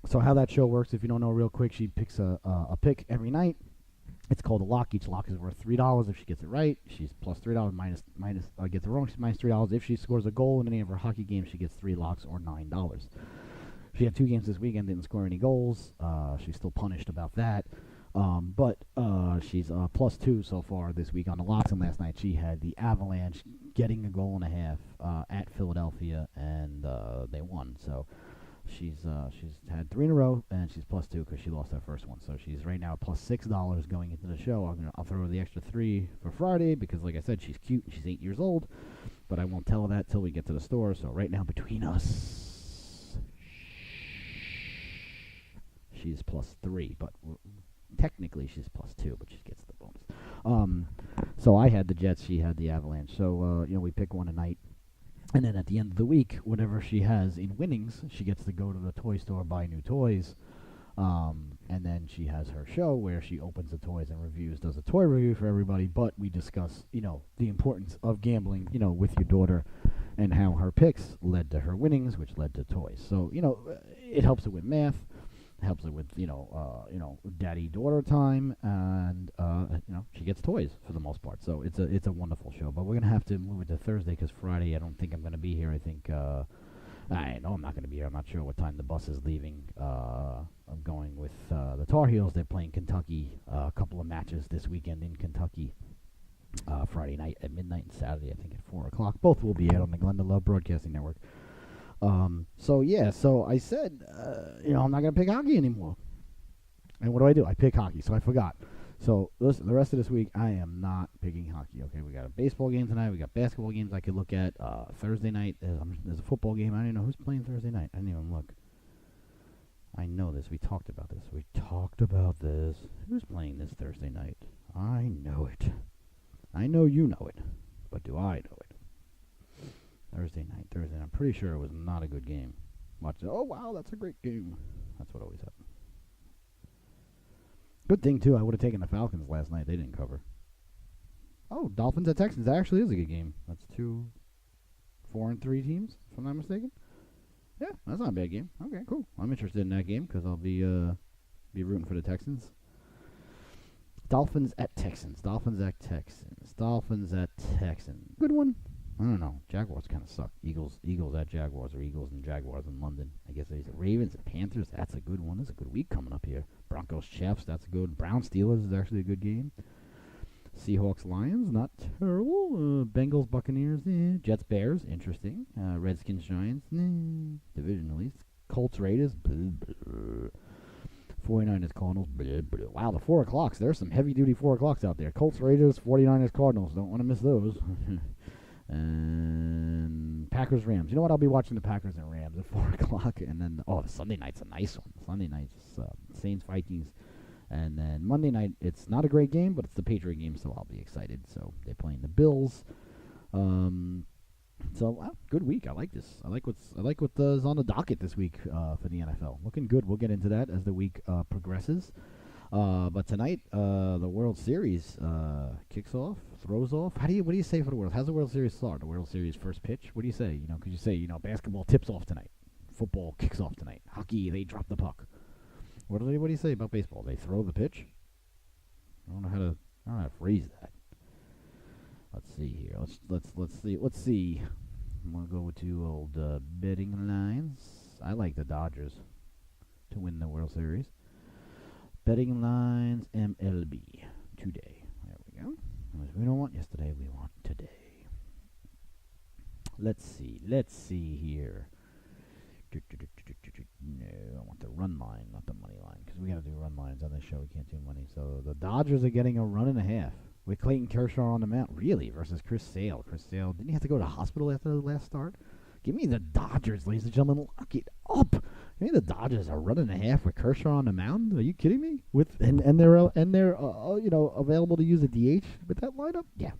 So how that show works, if you don't know, real quick, she picks a pick every night. It's called a lock. Each lock is worth $3. If she gets it right, she's plus $3. Minus gets it wrong, she's minus $3. If she scores a goal in any of her hockey games, she gets 3 locks or $9. She had 2 games this weekend, didn't score any goals. She's still punished about that. But she's +2 so far this week on the locks. And last night she had the Avalanche getting a goal and a half at Philadelphia, and they won. So she's had 3 in a row, and she's +2 because she lost that first one. So she's right now +$6 going into the show. I'll throw her the extra 3 for Friday because, like I said, she's cute and she's 8 years old. But I won't tell her that till we get to the store. So right now between us, she's +3, but technically she's +2, but she gets the bonus. So I had the Jets, she had the Avalanche. So we pick one a night. And then at the end of the week, whatever she has in winnings, she gets to go to the toy store, buy new toys. And then she has her show where she opens the toys and does a toy review for everybody. But we discuss, the importance of gambling, with your daughter and how her picks led to her winnings, which led to toys. So, it helps her with math. Helps her with daddy-daughter time, and she gets toys for the most part. So it's a wonderful show. But we're gonna have to move it to Thursday because Friday I don't think I'm gonna be here. I think I know I'm not gonna be here. I'm not sure what time the bus is leaving. I'm going with the Tar Heels. They're playing Kentucky. A couple of matches this weekend in Kentucky. Friday night at midnight and Saturday I think at 4 o'clock. Both will be aired on the Glenda Love Broadcasting Network. So I said, I'm not going to pick hockey anymore. And what do? I pick hockey, so I forgot. So listen, the rest of this week, I am not picking hockey, okay? We got a baseball game tonight. We got basketball games I could look at. Thursday night, there's a football game. I don't even know who's playing Thursday night. I didn't even look. I know this. We talked about this. Who's playing this Thursday night? I know it. I know you know it. But do I know it? Thursday night. I'm pretty sure it was not a good game. Watch it. Oh, wow, that's a great game. That's what always happens. Good thing, too, I would have taken the Falcons last night. They didn't cover. Oh, Dolphins at Texans. That actually is a good game. That's 2 4-3 teams, if I'm not mistaken. Yeah, that's not a bad game. Okay, cool. I'm interested in that game because I'll be rooting for the Texans. Dolphins at Texans. Good one. I don't know. Jaguars kind of suck. Eagles at Jaguars, or Eagles and Jaguars in London. I guess there's Ravens and Panthers. That's a good one. That's a good week coming up here. Broncos Chiefs. That's good. Browns Steelers is actually a good game. Seahawks Lions. Not terrible. Bengals Buccaneers. Jets Bears. Interesting. Redskins Giants. Division at least. Colts Raiders. 49ers Cardinals. Wow, the 4 o'clocks. There's some heavy duty 4 o'clocks out there. Colts Raiders. 49ers Cardinals. Don't want to miss those. And Packers Rams. You know what? I'll be watching the Packers and Rams at 4 o'clock. And then, the Sunday night's a nice one. Sunday night's Saints Vikings. And then Monday night, it's not a great game, but it's the Patriot game, so I'll be excited. So they're playing the Bills. So good week. I like this. I like what is on the docket this week for the NFL. Looking good. We'll get into that as the week progresses. But tonight, the World Series kicks off, throws off. What do you say for the World? How's the World Series start? The World Series first pitch. What do you say? Because you say basketball tips off tonight, football kicks off tonight, hockey they drop the puck. What do you say about baseball? They throw the pitch. I don't know how to phrase that. Let's see here. Let's see. I'm gonna go to old betting lines. I like the Dodgers to win the World Series. Betting lines MLB today. There we go. We don't want yesterday. We want today. Let's see here. No, I want the run line, not the money line, because we got to do run lines on this show. We can't do money. So the Dodgers are getting a run and a half with Clayton Kershaw on the mound. Really? Versus Chris Sale. Chris Sale, didn't he have to go to the hospital after the last start? Give me the Dodgers, ladies and gentlemen. Lock it up. Give me the Dodgers a run and a half with Kershaw on the mound. Are you kidding me? And they're available to use a DH with that lineup. Yeah.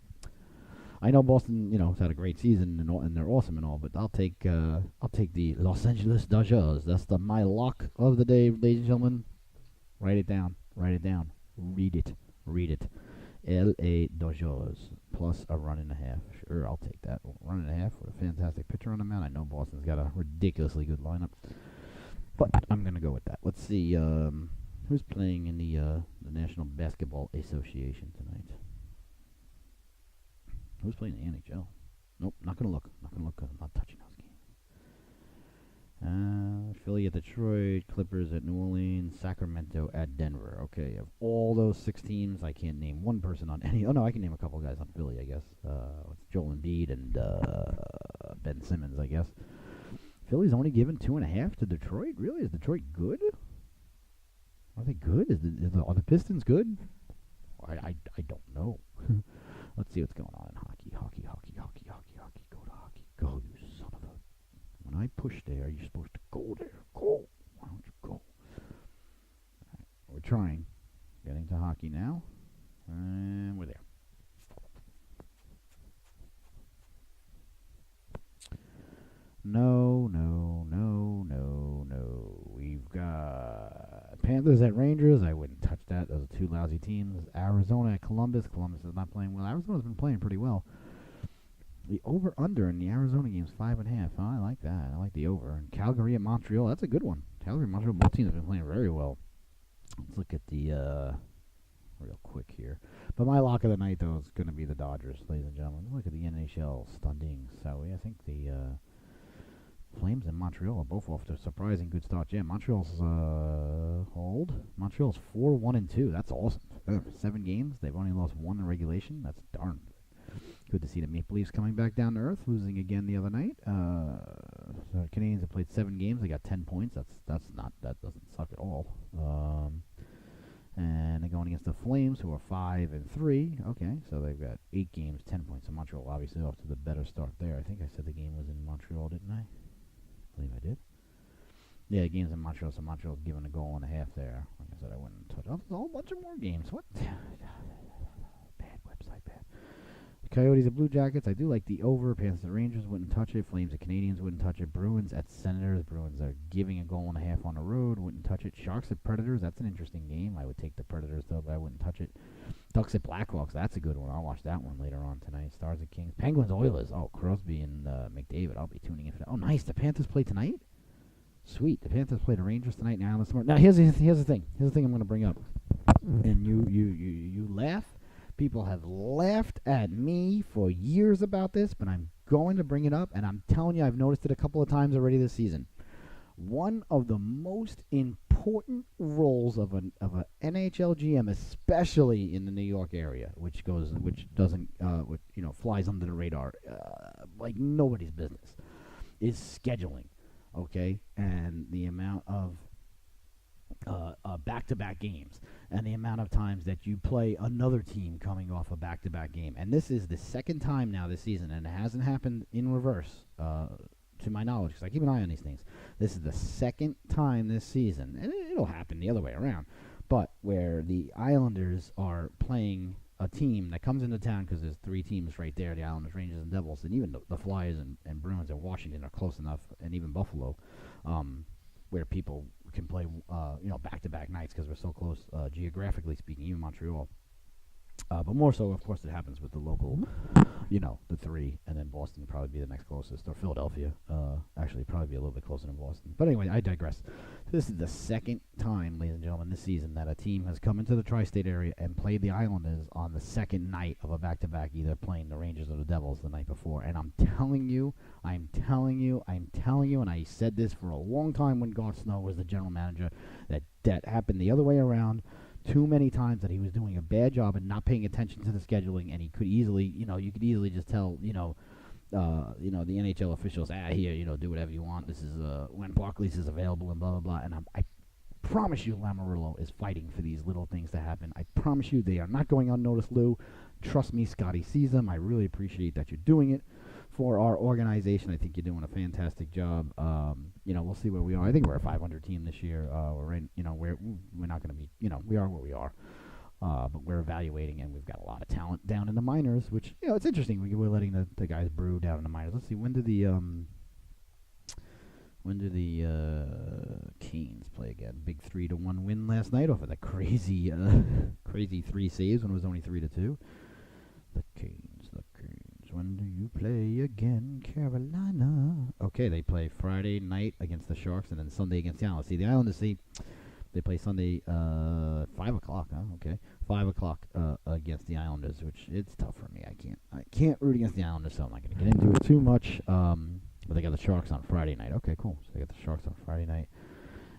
I know Boston, has had a great season and they're awesome and all, but I'll take the Los Angeles Dodgers. That's my lock of the day, ladies and gentlemen. Write it down. Read it. L.A. Dodgers plus a run and a half. Sure, I'll take that. Run and a half with a fantastic pitcher on the mound. I know Boston's got a ridiculously good lineup, but I'm gonna go with that. Let's see who's playing in the National Basketball Association tonight. Who's playing the NHL? Nope, not gonna look. I'm not touching those games. Philly at Detroit, Clippers at New Orleans, Sacramento at Denver. Okay, of all those 6 teams, I can't name one person on any. Oh no, I can name a couple of guys on Philly, I guess. It's Joel Embiid and Ben Simmons, I guess. Philly's only given 2.5 to Detroit. Really, is Detroit good? Are they good? Are the Pistons good? I don't know. Let's see what's going on in hockey. Go to hockey. Go, you son of a... When I push there, you're supposed to go there. Go. Why don't you go? All right, we're trying. Getting to hockey now. And we're there. No. We've got Panthers at Rangers. I wouldn't touch that. Those are 2 lousy teams. Arizona at Columbus. Columbus is not playing well. Arizona's been playing pretty well. The over-under in the Arizona game is 5.5. Oh, I like that. I like the over. And Calgary at Montreal. That's a good one. Calgary and Montreal, both teams have been playing very well. Let's look at the real quick here. But my lock of the night, though, is going to be the Dodgers, ladies and gentlemen. Look at the NHL standings. So I think the Flames and Montreal are both off to a surprising good start. Yeah, Montreal's Montreal's 4-1-2. That's awesome. 7 games. They've only lost 1 in regulation. That's darn good to see the Maple Leafs coming back down to earth, losing again the other night. The Canadians have played 7 games. They that points. That doesn't suck at all. And they're going against the Flames, who are 5-3. Okay, so they've got 8 games, 10 points. So Montreal obviously off to the better start there. I think I said the game was in Montreal, didn't I? I believe I did. Yeah, the game's in Montreal, so Montreal's given a goal and a half there. Like I said, I wouldn't touch. Oh, there's a whole bunch of more games. What? Bad website, bad. Coyotes at Blue Jackets. I do like the over. Panthers at Rangers wouldn't touch it. Flames at Canadians wouldn't touch it. Bruins at Senators. Bruins are giving a goal and a half on the road. Wouldn't touch it. Sharks at Predators. That's an interesting game. I would take the Predators, though, but I wouldn't touch it. Ducks at Blackhawks. That's a good one. I'll watch that one later on tonight. Stars at Kings. Penguins Oilers. Oh, Crosby and McDavid. I'll be tuning in for that. Oh, nice. The Panthers play tonight? Sweet. The Panthers play the Rangers tonight now this morning. Now, here's the thing. Here's the thing I'm going to bring up. And you laugh. People have laughed at me for years about this, but I'm going to bring it up, and I'm telling you, I've noticed it a couple of times already this season. One of the most important roles of an NHL GM, especially in the New York area, which flies under the radar like nobody's business, is scheduling. Okay, and the amount of back-to-back games and the amount of times that you play another team coming off a back-to-back game. And this is the second time now this season, and it hasn't happened in reverse to my knowledge, because I keep an eye on these things. This is the second time this season, and it'll happen the other way around, but where the Islanders are playing a team that comes into town, because there's 3 teams right there, the Islanders, Rangers, and Devils, and even the Flyers and Bruins and Washington are close enough, and even Buffalo, where people can play, back-to-back nights because we're so close, geographically speaking, even Montreal. But more so, of course, it happens with the local, the 3, and then Boston would probably be the next closest, or Philadelphia. Actually, probably be a little bit closer than Boston. But anyway, I digress. This is the second time, ladies and gentlemen, this season that a team has come into the tri-state area and played the Islanders on the second night of a back-to-back, either playing the Rangers or the Devils the night before. And I'm telling you, and I said this for a long time when Garth Snow was the general manager, that happened the other way around. Too many times that he was doing a bad job and not paying attention to the scheduling, and he could easily, you could easily just tell, the NHL officials, here, do whatever you want. This is when Barclays is available and blah blah blah. And I promise you, Lamoriello is fighting for these little things to happen. I promise you, they are not going unnoticed, Lou. Trust me, Scotty sees them. I really appreciate that you're doing it for our organization. I think you're doing a fantastic job. We'll see where we are. I think we're a 500 team this year. We're right, we're not going to be, we are where we are. But we're evaluating, and we've got a lot of talent down in the minors, which, it's interesting. We're letting the guys brew down in the minors. Let's see, when do the Canes play again? Big 3-1 win last night off of the crazy 3 saves when it was only 3-2. The Canes. When do you play again, Carolina? Okay, they play Friday night against the Sharks and then Sunday against the Islanders. See, the Islanders, they play Sunday 5 o'clock, huh? Okay, 5 o'clock against the Islanders, which it's tough for me. I can't root against the Islanders, so I'm not going to get into it too much. But they got the Sharks on Friday night. Okay, cool. So they got the Sharks on Friday night.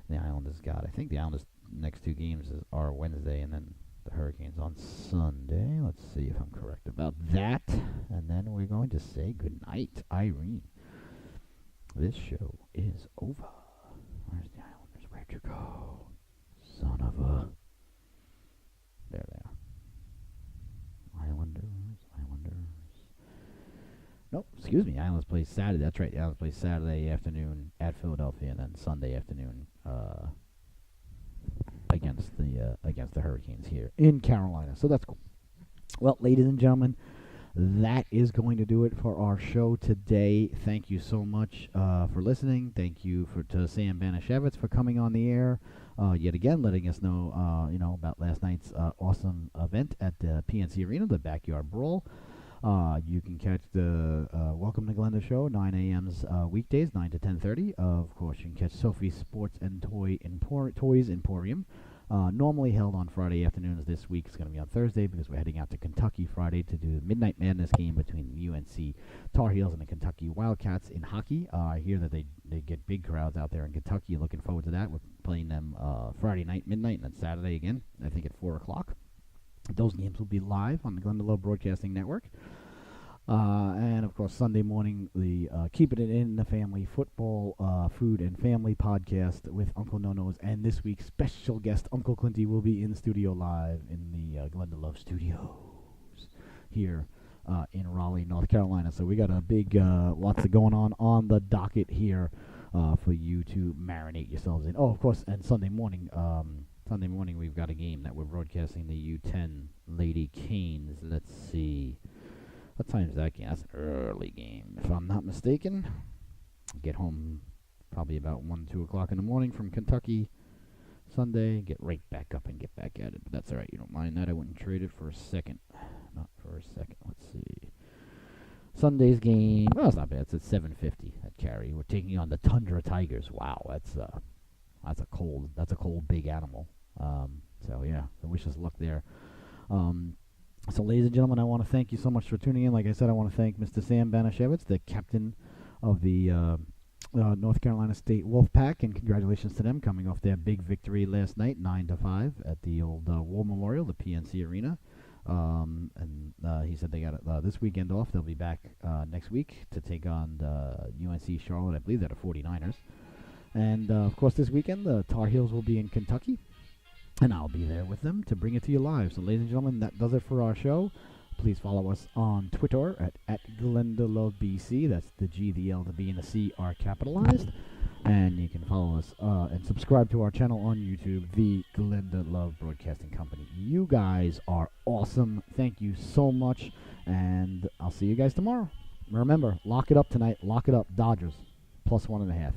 The Islanders I think the Islanders' next 2 games are Wednesday, and then the Hurricanes on Sunday. Let's see if I'm correct about that. And then we're going to say goodnight, Irene. This show is over. Where's the Islanders? Where'd you go? Son of a... There they are. Islanders. Nope, excuse me. Islanders play Saturday. That's right. The Islanders play Saturday afternoon at Philadelphia, and then Sunday afternoon against the Hurricanes here in Carolina. So that's cool. Well, ladies and gentlemen, that is going to do it for our show today. Thank you so much for listening. Thank you to Sam Banashevitz for coming on the air yet again, letting us know about last night's awesome event at the PNC Arena, the Backyard Brawl. You can catch the Welcome to Glenda show, 9 a.m.'s weekdays, 9 to 10:30. Of course, you can catch Sophie's Sports and Toys Emporium, normally held on Friday afternoons. This week it's going to be on Thursday because we're heading out to Kentucky Friday to do the Midnight Madness game between the UNC Tar Heels and the Kentucky Wildcats in hockey. I hear that they get big crowds out there in Kentucky. Looking forward to that. We're playing them Friday night, midnight, and then Saturday again, I think at 4 o'clock. Those games will be live on the Glenda Low Broadcasting Network. And, of course, Sunday morning, the Keeping It in the Family Football Food and Family podcast with Uncle Nono's. And this week's special guest, Uncle Clinty, will be in studio live in the Glenda Love Studios here in Raleigh, North Carolina. So we got a big, lots of going on the docket here for you to marinate yourselves in. Oh, of course, and Sunday morning, we've got a game that we're broadcasting, the U10 Lady Canes. Let's see. What time is that game? That's an early game, if I'm not mistaken. Get home probably about 1, 2 o'clock in the morning from Kentucky Sunday. Get right back up and get back at it. But that's all right. You don't mind that. I wouldn't trade it for a second. Not for a second. Let's see. Sunday's game. Well, it's not bad. It's at 7:50 at Cary. We're taking on the Tundra Tigers. Wow, that's a cold big animal. So yeah, I wish us luck there. So, ladies and gentlemen, I want to thank you so much for tuning in. Like I said, I want to thank Mr. Sam Banashevitz, the captain of the North Carolina State Wolfpack, and congratulations to them coming off their big victory last night, 9-5, at the old War Memorial, the PNC Arena. And he said they got it this weekend off. They'll be back next week to take on UNC Charlotte. I believe they're the 49ers. And, of course, this weekend, the Tar Heels will be in Kentucky. And I'll be there with them to bring it to you live. So, ladies and gentlemen, that does it for our show. Please follow us on Twitter at GlendaLoveBC. That's the G, the L, the B, and the C are capitalized. And you can follow us and subscribe to our channel on YouTube, The Glenda Love Broadcasting Company. You guys are awesome. Thank you so much. And I'll see you guys tomorrow. Remember, lock it up tonight. Lock it up. Dodgers. +1.5.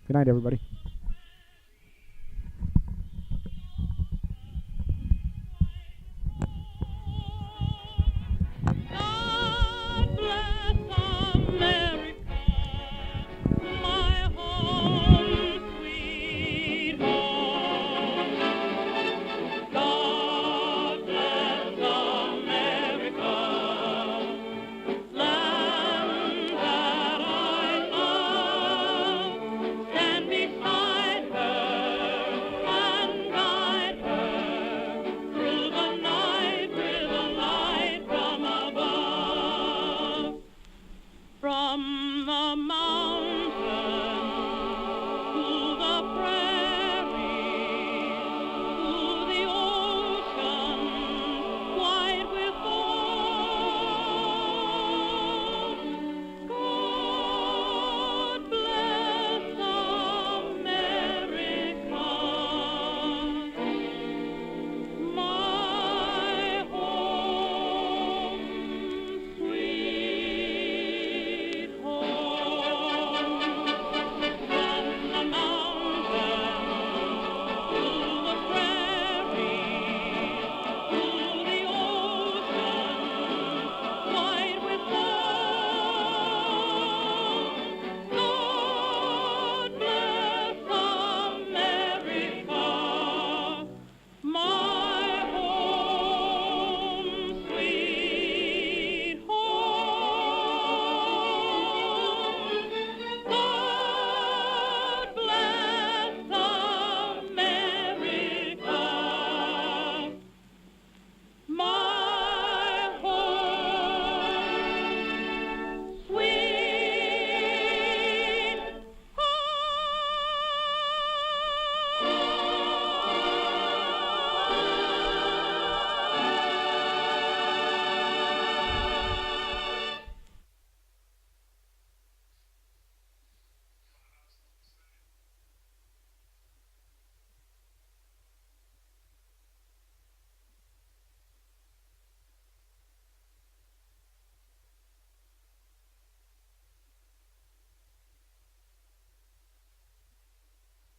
Good night, everybody.